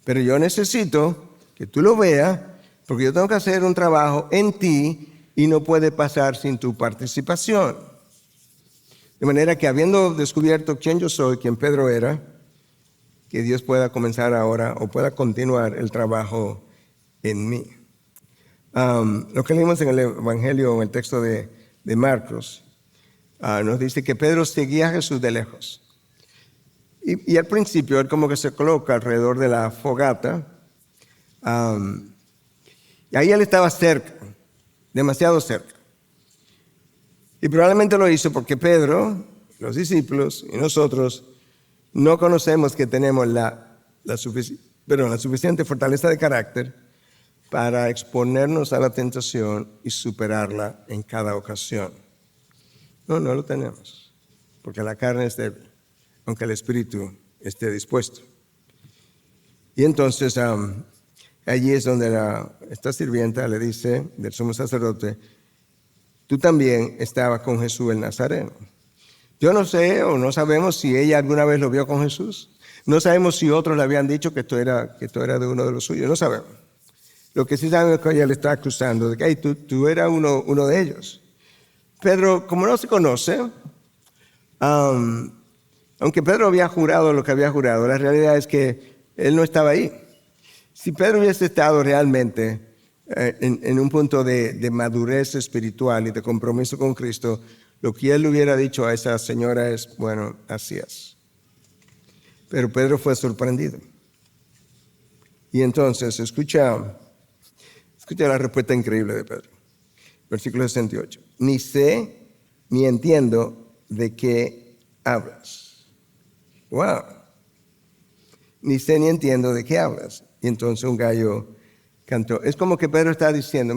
Pero yo necesito que tú lo veas, porque yo tengo que hacer un trabajo en ti y no puede pasar sin tu participación. De manera que habiendo descubierto quién yo soy, quién Pedro era, que Dios pueda comenzar ahora o pueda continuar el trabajo en mí. Lo que leímos en el Evangelio, en el texto de Marcos, nos dice que Pedro seguía a Jesús de lejos. Y al principio él como que se coloca alrededor de la fogata. Y ahí él estaba cerca, demasiado cerca. Y probablemente lo hizo porque Pedro, los discípulos y nosotros no conocemos que tenemos la suficiente fortaleza de carácter para exponernos a la tentación y superarla en cada ocasión. No lo tenemos, porque la carne es débil, aunque el espíritu esté dispuesto. Y entonces allí es donde esta sirvienta le dice del sumo sacerdote: tú también estabas con Jesús el Nazareno. Yo no sé o no sabemos si ella alguna vez lo vio con Jesús. No sabemos si otros le habían dicho que esto era de uno de los suyos. No sabemos. Lo que sí sabemos es que ella le está acusando de que hey, tú eras uno de ellos. Pedro, como no se conoce, aunque Pedro había jurado lo que había jurado, la realidad es que él no estaba ahí. Si Pedro hubiese estado realmente en un punto de madurez espiritual y de compromiso con Cristo, lo que él le hubiera dicho a esa señora es, bueno, así es. Pero Pedro fue sorprendido. Y entonces, escucha la respuesta increíble de Pedro. Versículo 68. Ni sé ni entiendo de qué hablas. Wow. Ni sé ni entiendo de qué hablas. Y entonces un gallo cantó. Es como que Pedro está diciendo,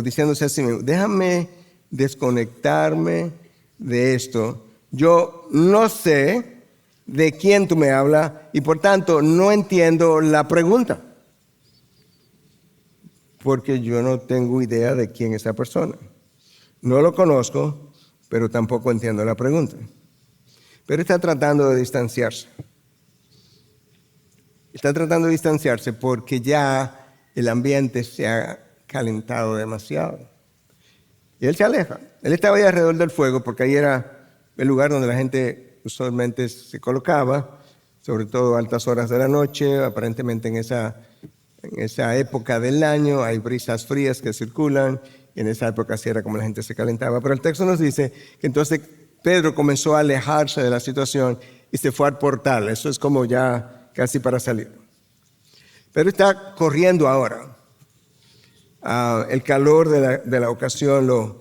diciéndose así mismo, déjame desconectarme de esto. Yo no sé de quién tú me hablas y por tanto no entiendo la pregunta. Porque yo no tengo idea de quién es esa persona. No lo conozco, pero tampoco entiendo la pregunta. Pero está tratando de distanciarse. Está tratando de distanciarse porque ya el ambiente se ha calentado demasiado. Y él se aleja. Él estaba ahí alrededor del fuego porque ahí era el lugar donde la gente usualmente se colocaba, sobre todo a altas horas de la noche. Aparentemente en esa época del año hay brisas frías que circulan y en esa época sí era como la gente se calentaba. Pero el texto nos dice que entonces Pedro comenzó a alejarse de la situación y se fue al portal. Eso es como ya casi para salir. Pero está corriendo ahora. El calor de la ocasión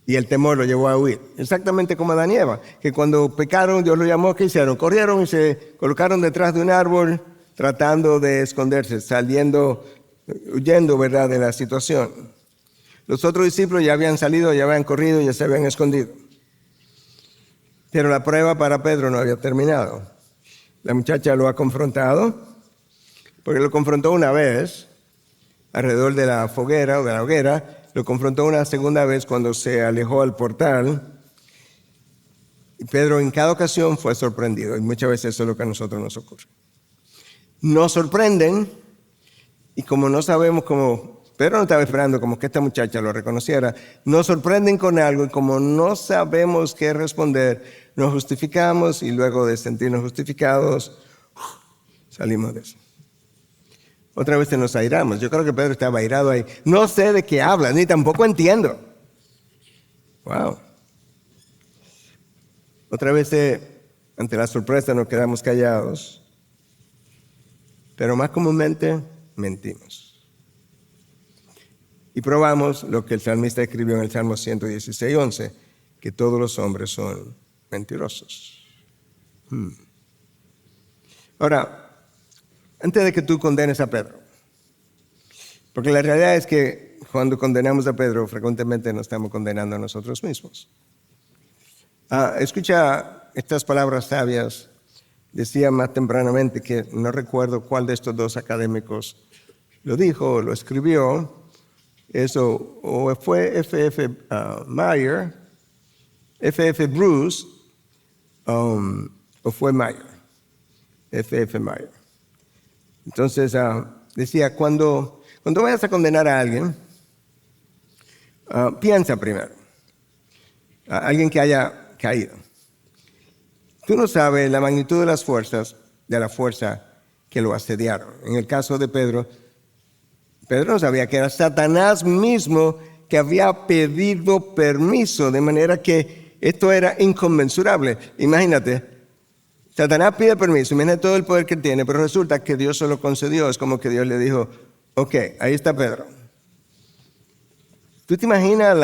y el temor lo llevó a huir. Exactamente como Adán y Eva, que cuando pecaron, Dios lo llamó, ¿qué hicieron? Corrieron y se colocaron detrás de un árbol tratando de esconderse, huyendo, ¿verdad?, de la situación. Los otros discípulos ya habían salido, ya habían corrido, ya se habían escondido. Pero la prueba para Pedro no había terminado. La muchacha lo ha confrontado, porque lo confrontó una vez, alrededor de la foguera o de la hoguera, lo confrontó una segunda vez cuando se alejó al portal. Y Pedro en cada ocasión fue sorprendido, y muchas veces eso es lo que a nosotros nos ocurre. Nos sorprenden, y como no sabemos cómo, Pedro no estaba esperando como que esta muchacha lo reconociera, nos sorprenden con algo, y como no sabemos qué responder, nos justificamos, y luego de sentirnos justificados, salimos de eso. Otra vez nos airamos. Yo creo que Pedro estaba airado ahí. No sé de qué habla, ni tampoco entiendo. Wow. Otra vez ante la sorpresa nos quedamos callados. Pero más comúnmente mentimos. Y probamos lo que el salmista escribió en el Salmo 116:11, que todos los hombres son mentirosos. Ahora, antes de que tú condenes a Pedro, porque la realidad es que cuando condenamos a Pedro, frecuentemente nos estamos condenando a nosotros mismos. Escucha estas palabras sabias. Decía más tempranamente que no recuerdo cuál de estos dos académicos lo dijo o lo escribió. Eso o fue F.F. Bruce o fue Meyer. F.F. Meyer. Entonces decía, cuando vayas a condenar a alguien, piensa primero. A alguien que haya caído. Tú no sabes la magnitud de la fuerza que lo asediaron. En el caso de Pedro no sabía que era Satanás mismo que había pedido permiso, de manera que esto era inconmensurable. Imagínate, Satanás pide permiso, imagínate todo el poder que tiene, pero resulta que Dios se lo concedió. Es como que Dios le dijo, ok, ahí está Pedro. ¿Tú te imaginas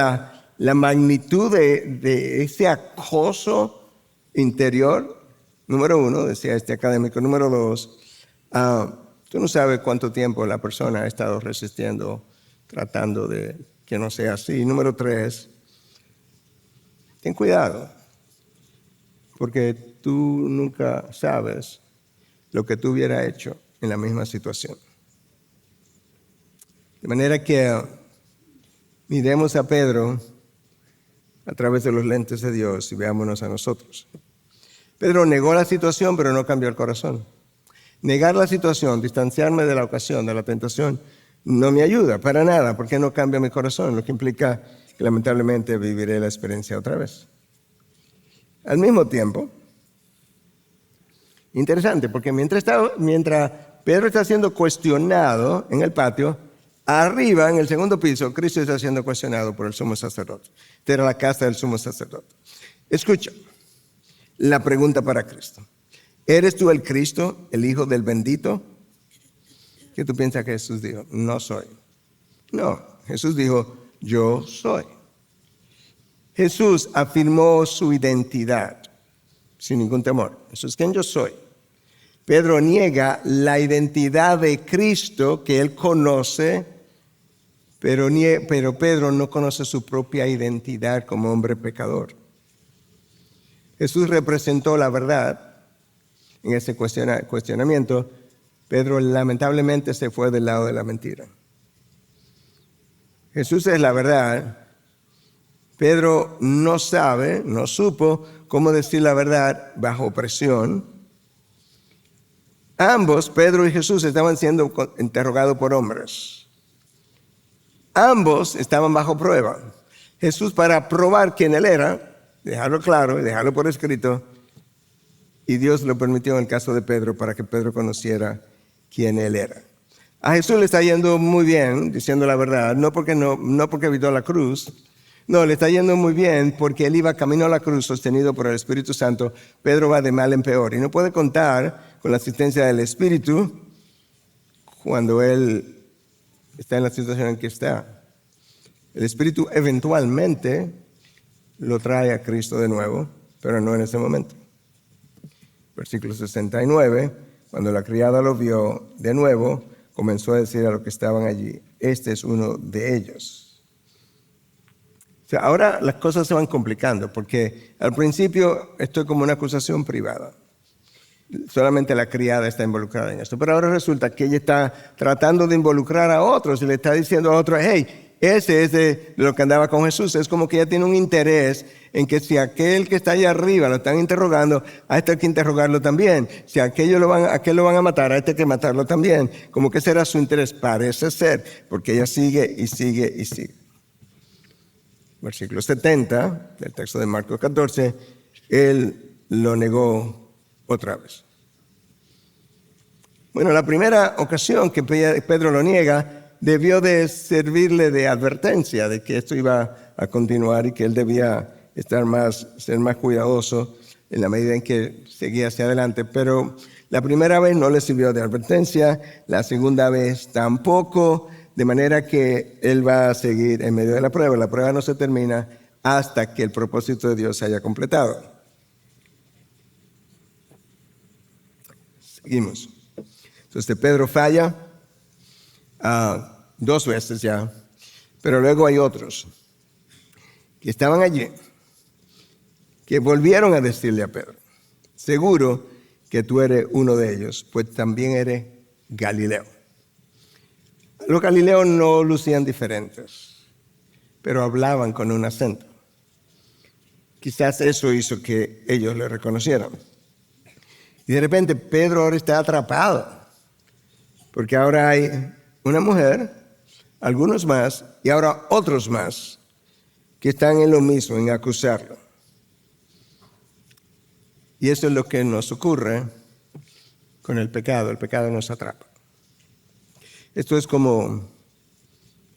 la magnitud de ese acoso interior? Número 1, decía este académico. Número 2, tú no sabes cuánto tiempo la persona ha estado resistiendo, tratando de que no sea así. Número 3, ten cuidado, porque tú nunca sabes lo que tú hubieras hecho en la misma situación. De manera que miremos a Pedro a través de los lentes de Dios y veámonos a nosotros. Pedro negó la situación, pero no cambió el corazón. Negar la situación, distanciarme de la ocasión, de la tentación, no me ayuda para nada, porque no cambia mi corazón, lo que implica que lamentablemente viviré la experiencia otra vez. Al mismo tiempo, interesante, porque mientras Pedro está siendo cuestionado en el patio, arriba, en el segundo piso, Cristo está siendo cuestionado por el sumo sacerdote. Esta era la casa del sumo sacerdote. Escucha la pregunta para Cristo. ¿Eres tú el Cristo, el Hijo del bendito? ¿Qué tú piensas que Jesús dijo? No soy. No, Jesús dijo, yo soy. Jesús afirmó su identidad sin ningún temor. Eso es quien yo soy. Pedro niega la identidad de Cristo que él conoce, pero Pedro no conoce su propia identidad como hombre pecador. Jesús representó la verdad en ese cuestionamiento. Pedro lamentablemente se fue del lado de la mentira. Jesús es la verdad. Pedro no supo cómo decir la verdad bajo presión. Ambos, Pedro y Jesús, estaban siendo interrogados por hombres. Ambos estaban bajo prueba. Jesús, para probar quién él era, dejarlo claro y dejarlo por escrito, y Dios lo permitió en el caso de Pedro para que Pedro conociera quién él era. A Jesús le está yendo muy bien diciendo la verdad, no porque evitó la cruz. No, le está yendo muy bien porque él iba camino a la cruz sostenido por el Espíritu Santo. Pedro va de mal en peor y no puede contar con la asistencia del Espíritu cuando él está en la situación en que está. El Espíritu eventualmente lo trae a Cristo de nuevo, pero no en ese momento. Versículo 69, cuando la criada lo vio de nuevo, comenzó a decir a los que estaban allí, este es uno de ellos. O sea, ahora las cosas se van complicando, porque al principio esto es como una acusación privada. Solamente la criada está involucrada en esto, pero ahora resulta que ella está tratando de involucrar a otros y le está diciendo a otros, hey, ese es de lo que andaba con Jesús. Es como que ella tiene un interés en que si aquel que está allá arriba lo están interrogando, a este hay que interrogarlo también. Si a aquel lo van a matar, a este hay que matarlo también. Como que ese era su interés, parece ser, porque ella sigue y sigue y sigue. Versículo 70 del texto de Marcos 14, él lo negó otra vez. Bueno, la primera ocasión que Pedro lo niega debió de servirle de advertencia de que esto iba a continuar y que él debía ser más cuidadoso en la medida en que seguía hacia adelante. Pero la primera vez no le sirvió de advertencia, la segunda vez tampoco, de manera que él va a seguir en medio de la prueba. La prueba no se termina hasta que el propósito de Dios se haya completado. Seguimos. Entonces Pedro falla 2 veces ya, pero luego hay otros que estaban allí, que volvieron a decirle a Pedro, seguro que tú eres uno de ellos, pues también eres Galileo. Los galileos no lucían diferentes, pero hablaban con un acento. Quizás eso hizo que ellos le reconocieran. Y de repente Pedro ahora está atrapado, porque ahora hay una mujer, algunos más, y ahora otros más que están en lo mismo, en acusarlo. Y eso es lo que nos ocurre con el pecado nos atrapa. Esto es como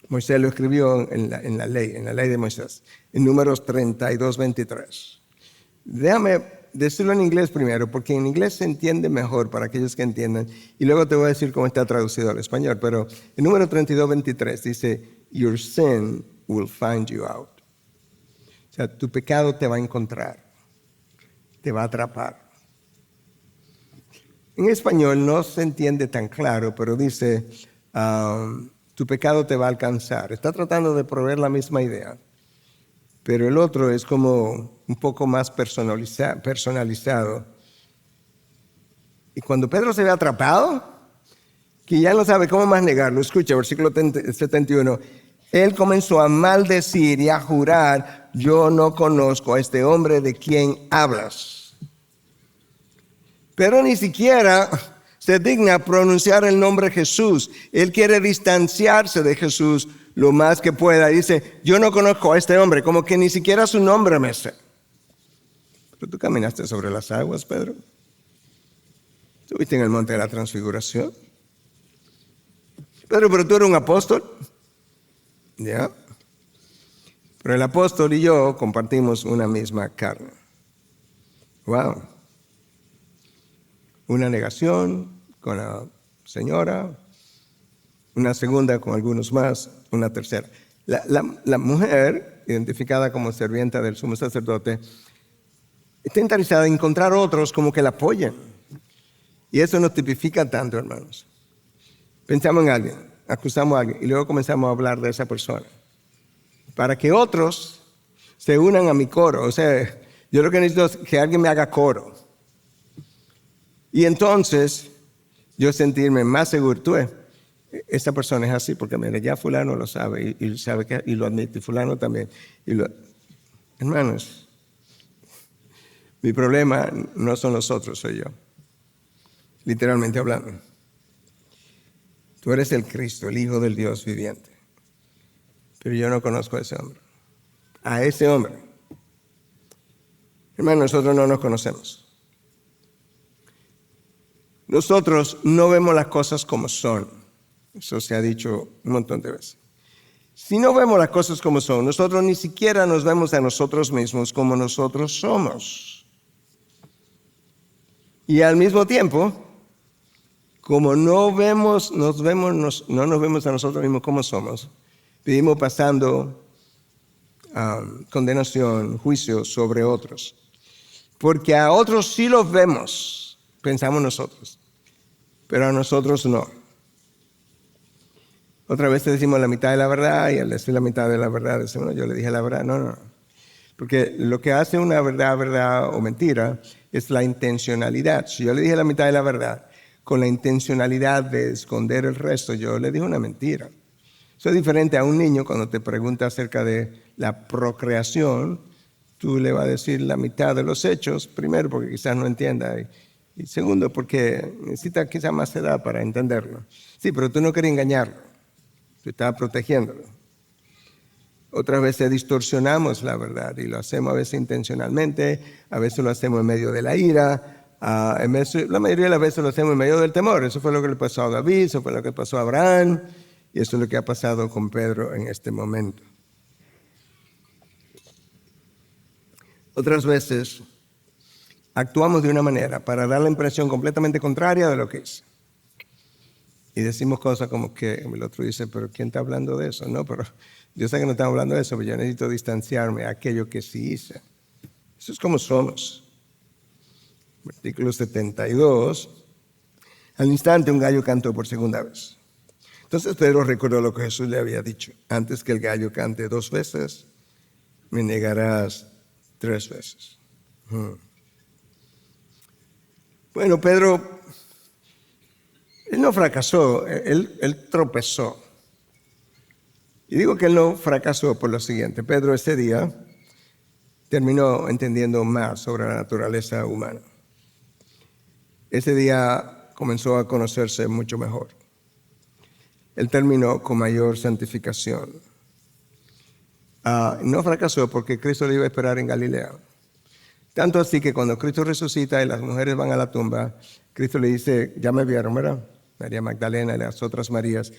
Moisés lo escribió en la ley de Moisés, en Números 32:23. Déjame decirlo en inglés primero, porque en inglés se entiende mejor para aquellos que entiendan, y luego te voy a decir cómo está traducido al español. Pero en Número 32:23 dice, your sin will find you out. O sea, tu pecado te va a encontrar, te va a atrapar. En español no se entiende tan claro, pero dice, tu pecado te va a alcanzar. Está tratando de proveer la misma idea. Pero el otro es como un poco más personalizado. Y cuando Pedro se ve atrapado, que ya no sabe cómo más negarlo, escucha, versículo 71, él comenzó a maldecir y a jurar, yo no conozco a este hombre de quien hablas. Pero ni siquiera se digna pronunciar el nombre Jesús. Él quiere distanciarse de Jesús lo más que pueda. Dice, yo no conozco a este hombre, como que ni siquiera su nombre me sé. Pero tú caminaste sobre las aguas, Pedro. Estuviste en el monte de la transfiguración. Pedro, pero tú eres un apóstol. ¿Ya? Pero el apóstol y yo compartimos una misma carne. Wow. Una negación con la señora, una segunda con algunos más, una tercera. La mujer, identificada como sirvienta del sumo sacerdote, está interesada en encontrar otros como que la apoyen. Y eso nos tipifica tanto, hermanos. Pensamos en alguien, acusamos a alguien y luego comenzamos a hablar de esa persona. Para que otros se unan a mi coro. O sea, yo lo que necesito es que alguien me haga coro. Y entonces yo sentirme más seguro. Tú ves, esta persona es así porque mira, ya fulano lo sabe y sabe que, y lo admite, y fulano también. Hermanos, mi problema no son los otros, soy yo. Literalmente hablando. Tú eres el Cristo, el Hijo del Dios viviente. Pero yo no conozco a ese hombre. A ese hombre. Hermanos, nosotros no nos conocemos. Nosotros no vemos las cosas como son. Eso se ha dicho un montón de veces. Si no vemos las cosas como son, nosotros ni siquiera nos vemos a nosotros mismos como nosotros somos. Y al mismo tiempo, como no nos vemos a nosotros mismos como somos, vivimos pasando condenación, juicio sobre otros. Porque a otros sí los vemos, pensamos nosotros, pero a nosotros no. Otra vez te decimos la mitad de la verdad y al decir la mitad de la verdad decimos, yo le dije la verdad. No. Porque lo que hace una verdad o mentira es la intencionalidad. Si yo le dije la mitad de la verdad con la intencionalidad de esconder el resto, yo le dije una mentira. Eso es diferente a un niño cuando te pregunta acerca de la procreación. Tú le vas a decir la mitad de los hechos, primero porque quizás no entienda y segundo porque necesita quizás más edad para entenderlo. Sí, pero tú no querías engañarlo, tú estabas protegiéndolo. Otras veces distorsionamos la verdad y lo hacemos a veces intencionalmente, a veces lo hacemos en medio de la ira, la mayoría de las veces lo hacemos en medio del temor. Eso fue lo que le pasó a David, eso fue lo que pasó a Abraham y eso es lo que ha pasado con Pedro en este momento. Otras veces actuamos de una manera para dar la impresión completamente contraria de lo que es. Y decimos cosas como que el otro dice, pero ¿quién está hablando de eso? No, pero yo sé que no estamos hablando de eso, pero yo necesito distanciarme de aquello que sí hice. Eso es como somos. Versículo 72. Al instante un gallo cantó por segunda vez. Entonces Pedro recordó lo que Jesús le había dicho. Antes que el gallo cante 2 veces, me negarás 3 veces. Bueno, Pedro, él no fracasó, él tropezó. Y digo que él no fracasó por lo siguiente. Pedro ese día terminó entendiendo más sobre la naturaleza humana. Ese día comenzó a conocerse mucho mejor. Él terminó con mayor santificación. No fracasó porque Cristo le iba a esperar en Galilea. Tanto así que cuando Cristo resucita y las mujeres van a la tumba, Cristo le dice, ya me vieron, ¿verdad? María Magdalena y las otras Marías.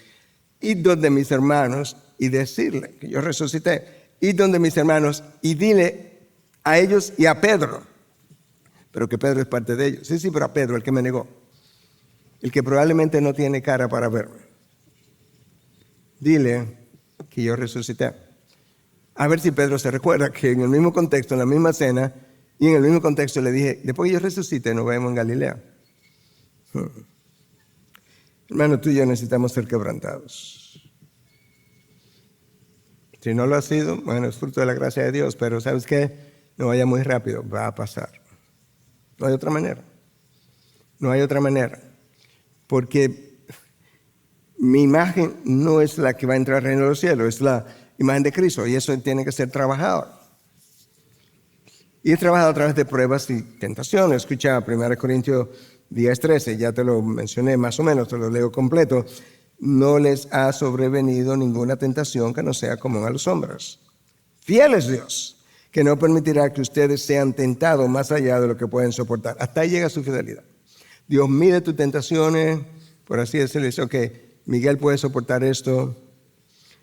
Id donde mis hermanos y decirle que yo resucité. Id donde mis hermanos y dile a ellos y a Pedro. Pero que Pedro es parte de ellos. Sí, pero a Pedro, el que me negó. El que probablemente no tiene cara para verme. Dile que yo resucité. A ver si Pedro se recuerda que en el mismo contexto, en la misma cena, y en el mismo contexto le dije, después que yo resucite, nos vemos en Galilea. Hermano, tú y yo necesitamos ser quebrantados. Si no lo ha sido, bueno, es fruto de la gracia de Dios, pero ¿sabes qué? No vaya muy rápido, va a pasar. No hay otra manera. No hay otra manera. Porque mi imagen no es la que va a entrar al reino de los cielos, es la imagen de Cristo y eso tiene que ser trabajado. Y he trabajado a través de pruebas y tentaciones. Escucha 1 Corintios 10:13, ya te lo mencioné más o menos, te lo leo completo. No les ha sobrevenido ninguna tentación que no sea común a los hombres. Fiel es Dios, que no permitirá que ustedes sean tentados más allá de lo que pueden soportar. Hasta ahí llega su fidelidad. Dios mide tus tentaciones, por así decirlo, dice, ok, Miguel puede soportar esto,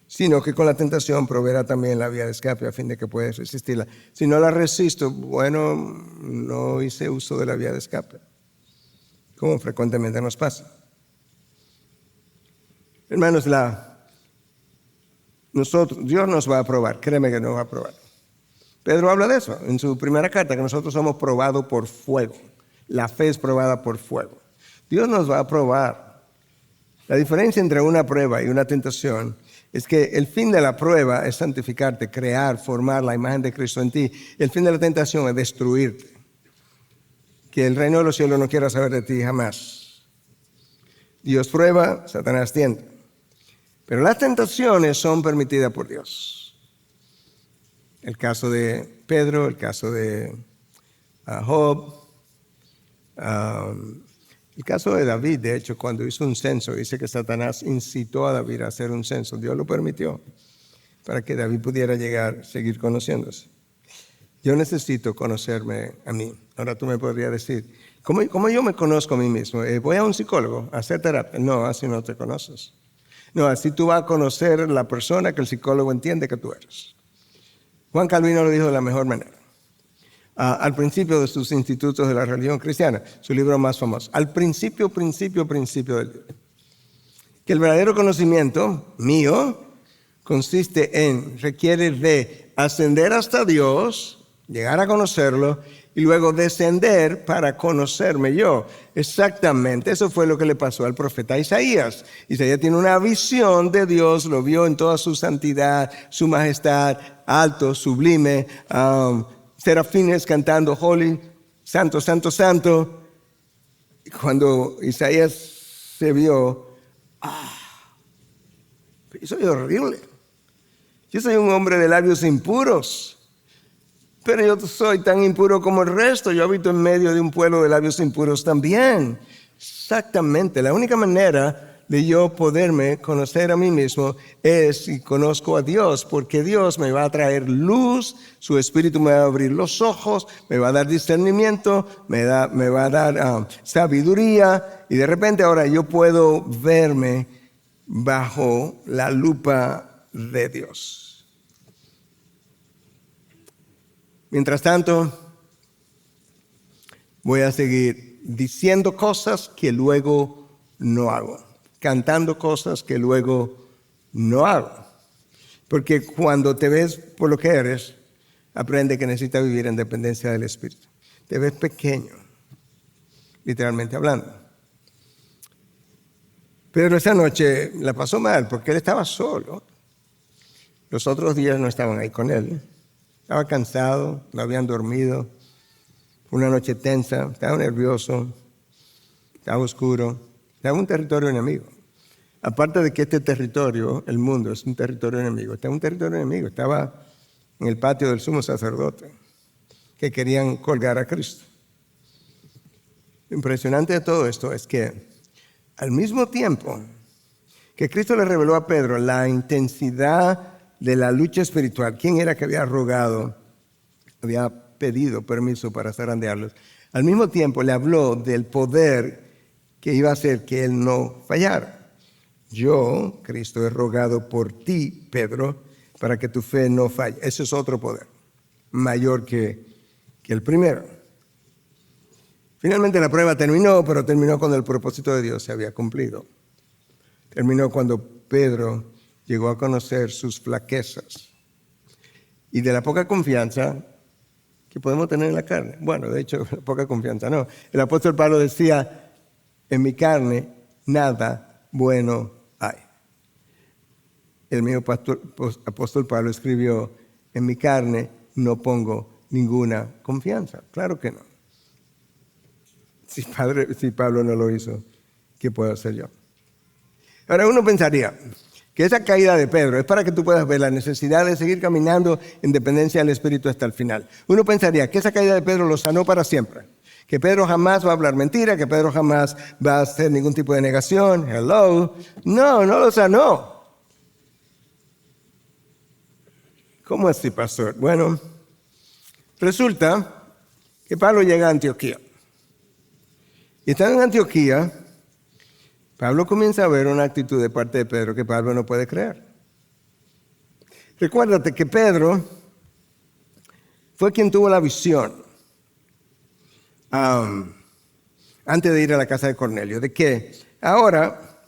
sino que con la tentación proveerá también la vía de escape a fin de que puedas resistirla. Si no la resisto, bueno, no hice uso de la vía de escape, como frecuentemente nos pasa. Hermanos, Dios nos va a probar, créeme que nos va a probar. Pedro habla de eso en su primera carta, que nosotros somos probados por fuego. La fe es probada por fuego. Dios nos va a probar. La diferencia entre una prueba y una tentación es que el fin de la prueba es santificarte, crear, formar la imagen de Cristo en ti. El fin de la tentación es destruirte. Que el reino de los cielos no quiera saber de ti jamás. Dios prueba, Satanás tienta. Pero las tentaciones son permitidas por Dios. El caso de Pedro, el caso de Job, el caso de David, de hecho, cuando hizo un censo, dice que Satanás incitó a David a hacer un censo. Dios lo permitió para que David pudiera seguir conociéndose. Yo necesito conocerme a mí. Ahora tú me podrías decir, ¿cómo yo me conozco a mí mismo? ¿Voy a un psicólogo a hacer terapia? No, así no te conoces. No, así tú vas a conocer la persona que el psicólogo entiende que tú eres. Juan Calvino lo dijo de la mejor manera. Al principio de sus institutos de la religión cristiana, su libro más famoso. Al principio del libro. Que el verdadero conocimiento mío requiere de ascender hasta Dios, llegar a conocerlo, y luego descender para conocerme yo. Exactamente, eso fue lo que le pasó al profeta Isaías. Isaías tiene una visión de Dios, lo vio en toda su santidad, su majestad, alto, sublime, serafines cantando, holy, santo, santo, santo. Cuando Isaías se vio, soy horrible. Yo soy un hombre de labios impuros. Pero yo soy tan impuro como el resto. Yo habito en medio de un pueblo de labios impuros también. Exactamente. La única manera de yo poderme conocer a mí mismo es si conozco a Dios, porque Dios me va a traer luz, su Espíritu me va a abrir los ojos, me va a dar discernimiento, me va a dar sabiduría, y de repente ahora yo puedo verme bajo la lupa de Dios. Mientras tanto, voy a seguir diciendo cosas que luego no hago, cantando cosas que luego no hago. Porque cuando te ves por lo que eres, aprende que necesitas vivir en dependencia del Espíritu. Te ves pequeño, literalmente hablando. Pedro esa noche la pasó mal porque él estaba solo. Los otros días no estaban ahí con él. Estaba cansado, no habían dormido, una noche tensa, estaba nervioso, estaba oscuro, estaba en un territorio enemigo. Aparte de que este territorio, el mundo, es un territorio enemigo, estaba en un territorio enemigo, estaba en el patio del sumo sacerdote, que querían colgar a Cristo. Lo impresionante de todo esto es que al mismo tiempo que Cristo le reveló a Pedro la intensidad de la lucha espiritual, quién era que había rogado, había pedido permiso para zarandearlos, al mismo tiempo le habló del poder que iba a hacer que él no fallara. Yo, Cristo, he rogado por ti, Pedro, para que tu fe no falle. Ese es otro poder, mayor que el primero. Finalmente la prueba terminó, pero terminó cuando el propósito de Dios se había cumplido. Terminó cuando Pedro llegó a conocer sus flaquezas y de la poca confianza que podemos tener en la carne. Bueno, de hecho, poca confianza no. El apóstol Pablo decía, en mi carne nada bueno hay. El mismo apóstol Pablo escribió, en mi carne no pongo ninguna confianza. Claro que no. Si Pablo no lo hizo, ¿qué puedo hacer yo? Ahora uno pensaría que esa caída de Pedro es para que tú puedas ver la necesidad de seguir caminando en dependencia del Espíritu hasta el final. Uno pensaría que esa caída de Pedro lo sanó para siempre. Que Pedro jamás va a hablar mentira, que Pedro jamás va a hacer ningún tipo de negación. Hello. No lo sanó. ¿Cómo así, pastor? Bueno, resulta que Pablo llega a Antioquía. Y estando en Antioquía, Pablo comienza a ver una actitud de parte de Pedro que Pablo no puede creer. Recuérdate que Pedro fue quien tuvo la visión antes de ir a la casa de Cornelio, de que ahora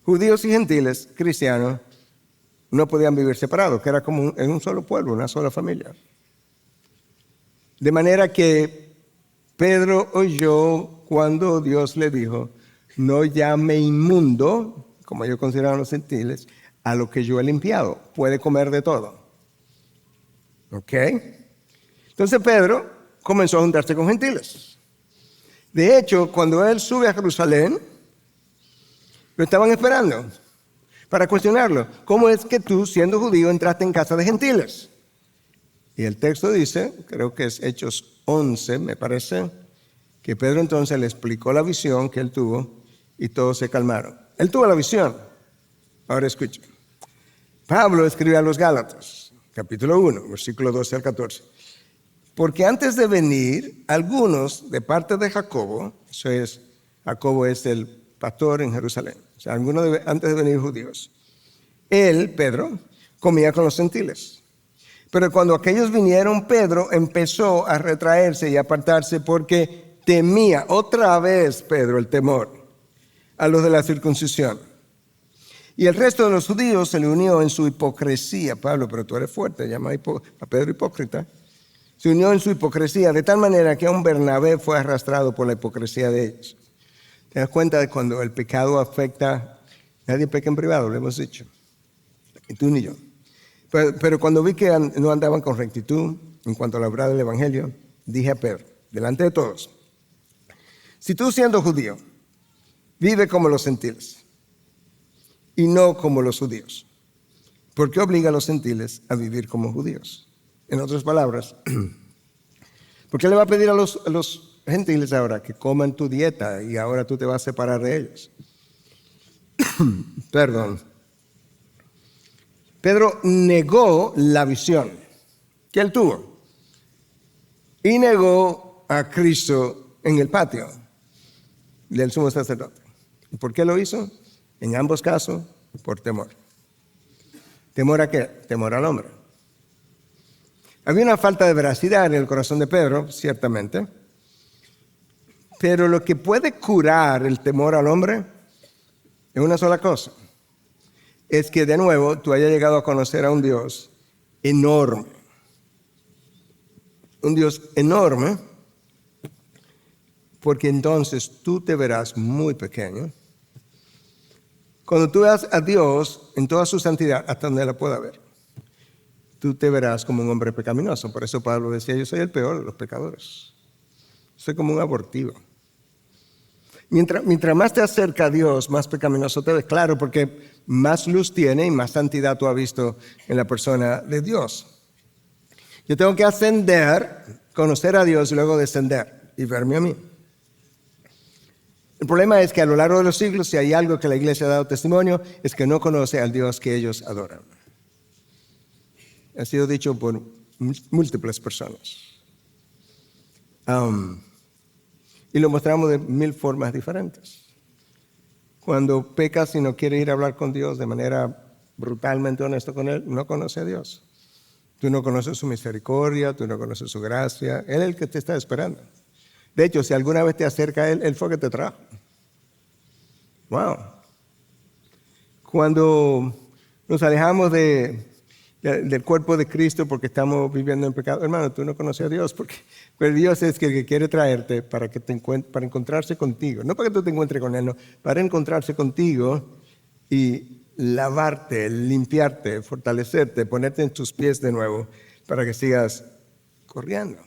judíos y gentiles, cristianos, no podían vivir separados, que era como en un solo pueblo, una sola familia. De manera que Pedro oyó cuando Dios le dijo, no llame inmundo, como ellos consideraban los gentiles, a lo que yo he limpiado. Puede comer de todo. ¿Ok? Entonces Pedro comenzó a juntarse con gentiles. De hecho, cuando él sube a Jerusalén, lo estaban esperando para cuestionarlo. ¿Cómo es que tú, siendo judío, entraste en casa de gentiles? Y el texto dice, creo que es Hechos 11, me parece, que Pedro entonces le explicó la visión que él tuvo y todos se calmaron. Él tuvo la visión. Ahora escuchen. Pablo escribe a los Gálatas, capítulo 1, versículo 12 al 14. Porque antes de venir, algunos de parte de Jacobo, eso es, Jacobo es el pastor en Jerusalén, o sea, antes de venir judíos, él, Pedro, comía con los gentiles. Pero cuando aquellos vinieron, Pedro empezó a retraerse y apartarse porque temía, otra vez Pedro, el temor, a los de la circuncisión. Y el resto de los judíos se le unió en su hipocresía. Pablo, pero tú eres fuerte, llama a Pedro hipócrita. Se unió en su hipocresía de tal manera que aun Bernabé fue arrastrado por la hipocresía de ellos. ¿Te das cuenta de cuando el pecado afecta? Nadie peca en privado, lo hemos dicho. Y tú ni yo. Pero cuando vi que no andaban con rectitud en cuanto a la verdad del Evangelio, dije a Pedro, delante de todos, si tú siendo judío, vive como los gentiles y no como los judíos, ¿por qué obliga a los gentiles a vivir como judíos? En otras palabras, ¿por qué le va a pedir a los gentiles ahora que coman tu dieta y ahora tú te vas a separar de ellos? Perdón. Pedro negó la visión que él tuvo y negó a Cristo en el patio del sumo sacerdote. ¿Y por qué lo hizo? En ambos casos, por temor. ¿Temor a qué? Temor al hombre. Había una falta de veracidad en el corazón de Pedro, ciertamente, pero lo que puede curar el temor al hombre es una sola cosa. Es que de nuevo tú hayas llegado a conocer a un Dios enorme. Un Dios enorme, porque entonces tú te verás muy pequeño. Cuando tú veas a Dios en toda su santidad, hasta donde la pueda ver, tú te verás como un hombre pecaminoso. Por eso Pablo decía, yo soy el peor de los pecadores. Soy como un abortivo. Mientras más te acerca a Dios, más pecaminoso te ves, claro, porque más luz tiene y más santidad tú has visto en la persona de Dios. Yo tengo que ascender, conocer a Dios y luego descender y verme a mí. El problema es que a lo largo de los siglos, si hay algo que la iglesia ha dado testimonio, es que no conoce al Dios que ellos adoran. Ha sido dicho por múltiples personas. Y lo mostramos de 1000 formas diferentes. Cuando pecas y no quieres ir a hablar con Dios de manera brutalmente honesta con Él, no conoce a Dios. Tú no conoces su misericordia, tú no conoces su gracia. Él es el que te está esperando. De hecho, si alguna vez te acerca a Él, Él fue que te trajo. Wow. Cuando nos alejamos de del cuerpo de Cristo porque estamos viviendo en pecado. Hermano, tú no conoces a Dios porque Dios es el que quiere traerte para encontrarse contigo. No para que tú te encuentres con Él, no, para encontrarse contigo y lavarte, limpiarte, fortalecerte, ponerte en tus pies de nuevo para que sigas corriendo.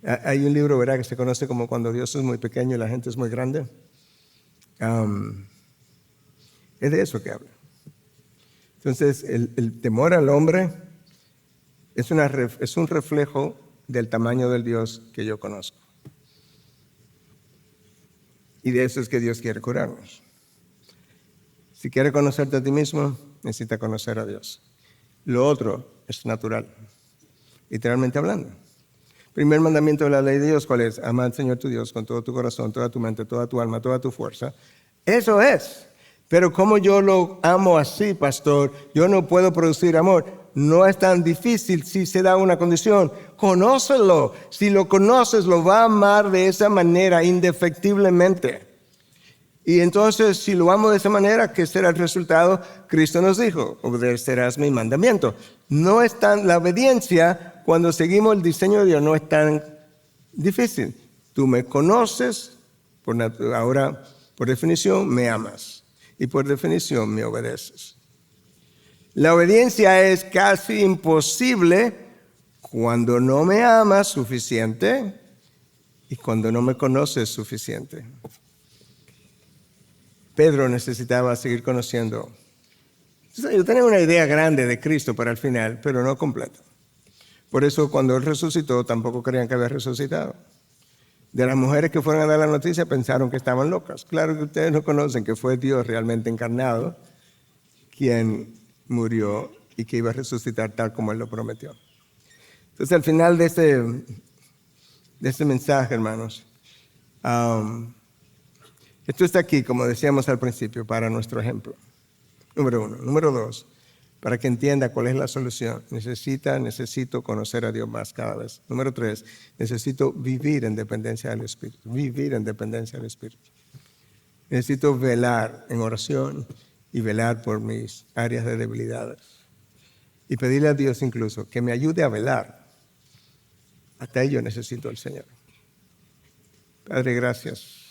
Hay un libro, ¿verdad?, que se conoce como Cuando Dios es muy pequeño y la gente es muy grande. Es de eso que habla. Entonces, el temor al hombre es un reflejo del tamaño del Dios que yo conozco. Y de eso es que Dios quiere curarnos. Si quiere conocerte a ti mismo, necesita conocer a Dios. Lo otro es natural, literalmente hablando. Primer mandamiento de la ley de Dios, ¿cuál es? Ama al Señor tu Dios con todo tu corazón, toda tu mente, toda tu alma, toda tu fuerza. Eso es. Pero como yo lo amo así, pastor, yo no puedo producir amor. No es tan difícil si se da una condición. Conócelo. Si lo conoces, lo va a amar de esa manera, indefectiblemente. Y entonces, si lo amo de esa manera, ¿qué será el resultado? Cristo nos dijo, obedecerás mi mandamiento. No es tan, la obediencia, cuando seguimos el diseño de Dios, no es tan difícil. Tú me conoces, ahora, por definición, me amas. Y por definición me obedeces. La obediencia es casi imposible cuando no me amas suficiente y cuando no me conoces suficiente. Pedro necesitaba seguir conociendo. Yo tenía una idea grande de Cristo para el final, pero no completa. Por eso cuando Él resucitó tampoco creían que había resucitado. De las mujeres que fueron a dar la noticia pensaron que estaban locas. Claro que ustedes no conocen que fue Dios realmente encarnado quien murió y que iba a resucitar tal como Él lo prometió. Entonces al final de este mensaje, hermanos, esto está aquí, como decíamos al principio, para nuestro ejemplo. Número 1. Número 2, para que entienda cuál es la solución. Necesito conocer a Dios más cada vez. Número 3, necesito vivir en dependencia del Espíritu. Vivir en dependencia del Espíritu. Necesito velar en oración y velar por mis áreas de debilidades. Y pedirle a Dios incluso que me ayude a velar. Hasta ello necesito al Señor. Padre, gracias.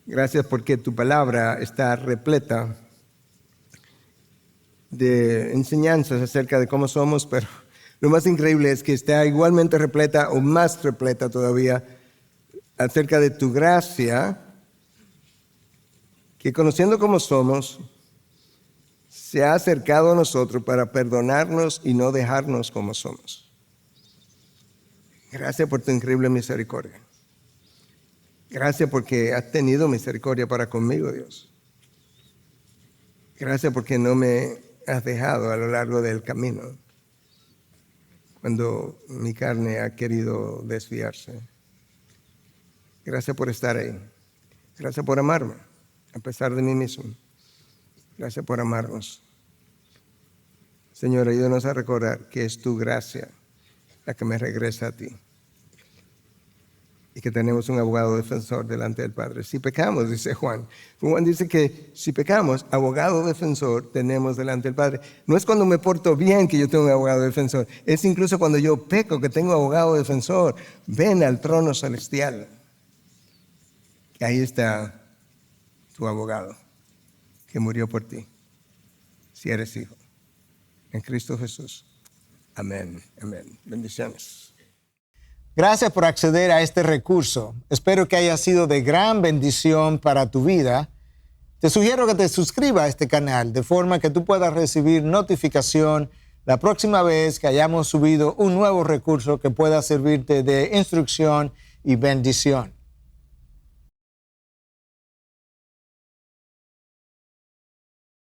Gracias porque tu palabra está repleta de enseñanzas acerca de cómo somos, pero lo más increíble es que está igualmente repleta o más repleta todavía acerca de tu gracia, que conociendo cómo somos, se ha acercado a nosotros para perdonarnos y no dejarnos como somos. Gracias por tu increíble misericordia. Gracias porque has tenido misericordia para conmigo, Dios. Gracias porque no me has dejado a lo largo del camino cuando mi carne ha querido desviarse. Gracias por estar ahí. Gracias por amarme, a pesar de mí mismo. Gracias por amarnos. Señor, ayúdanos a recordar que es tu gracia la que me regresa a ti. Y que tenemos un abogado defensor delante del Padre. Si pecamos, dice Juan. Juan dice que si pecamos, abogado defensor tenemos delante del Padre. No es cuando me porto bien que yo tengo un abogado defensor. Es incluso cuando yo peco que tengo abogado defensor. Ven al trono celestial. Ahí está tu abogado que murió por ti. Si eres hijo. En Cristo Jesús. Amén. Amén. Bendiciones. Gracias por acceder a este recurso. Espero que haya sido de gran bendición para tu vida. Te sugiero que te suscribas a este canal de forma que tú puedas recibir notificación la próxima vez que hayamos subido un nuevo recurso que pueda servirte de instrucción y bendición.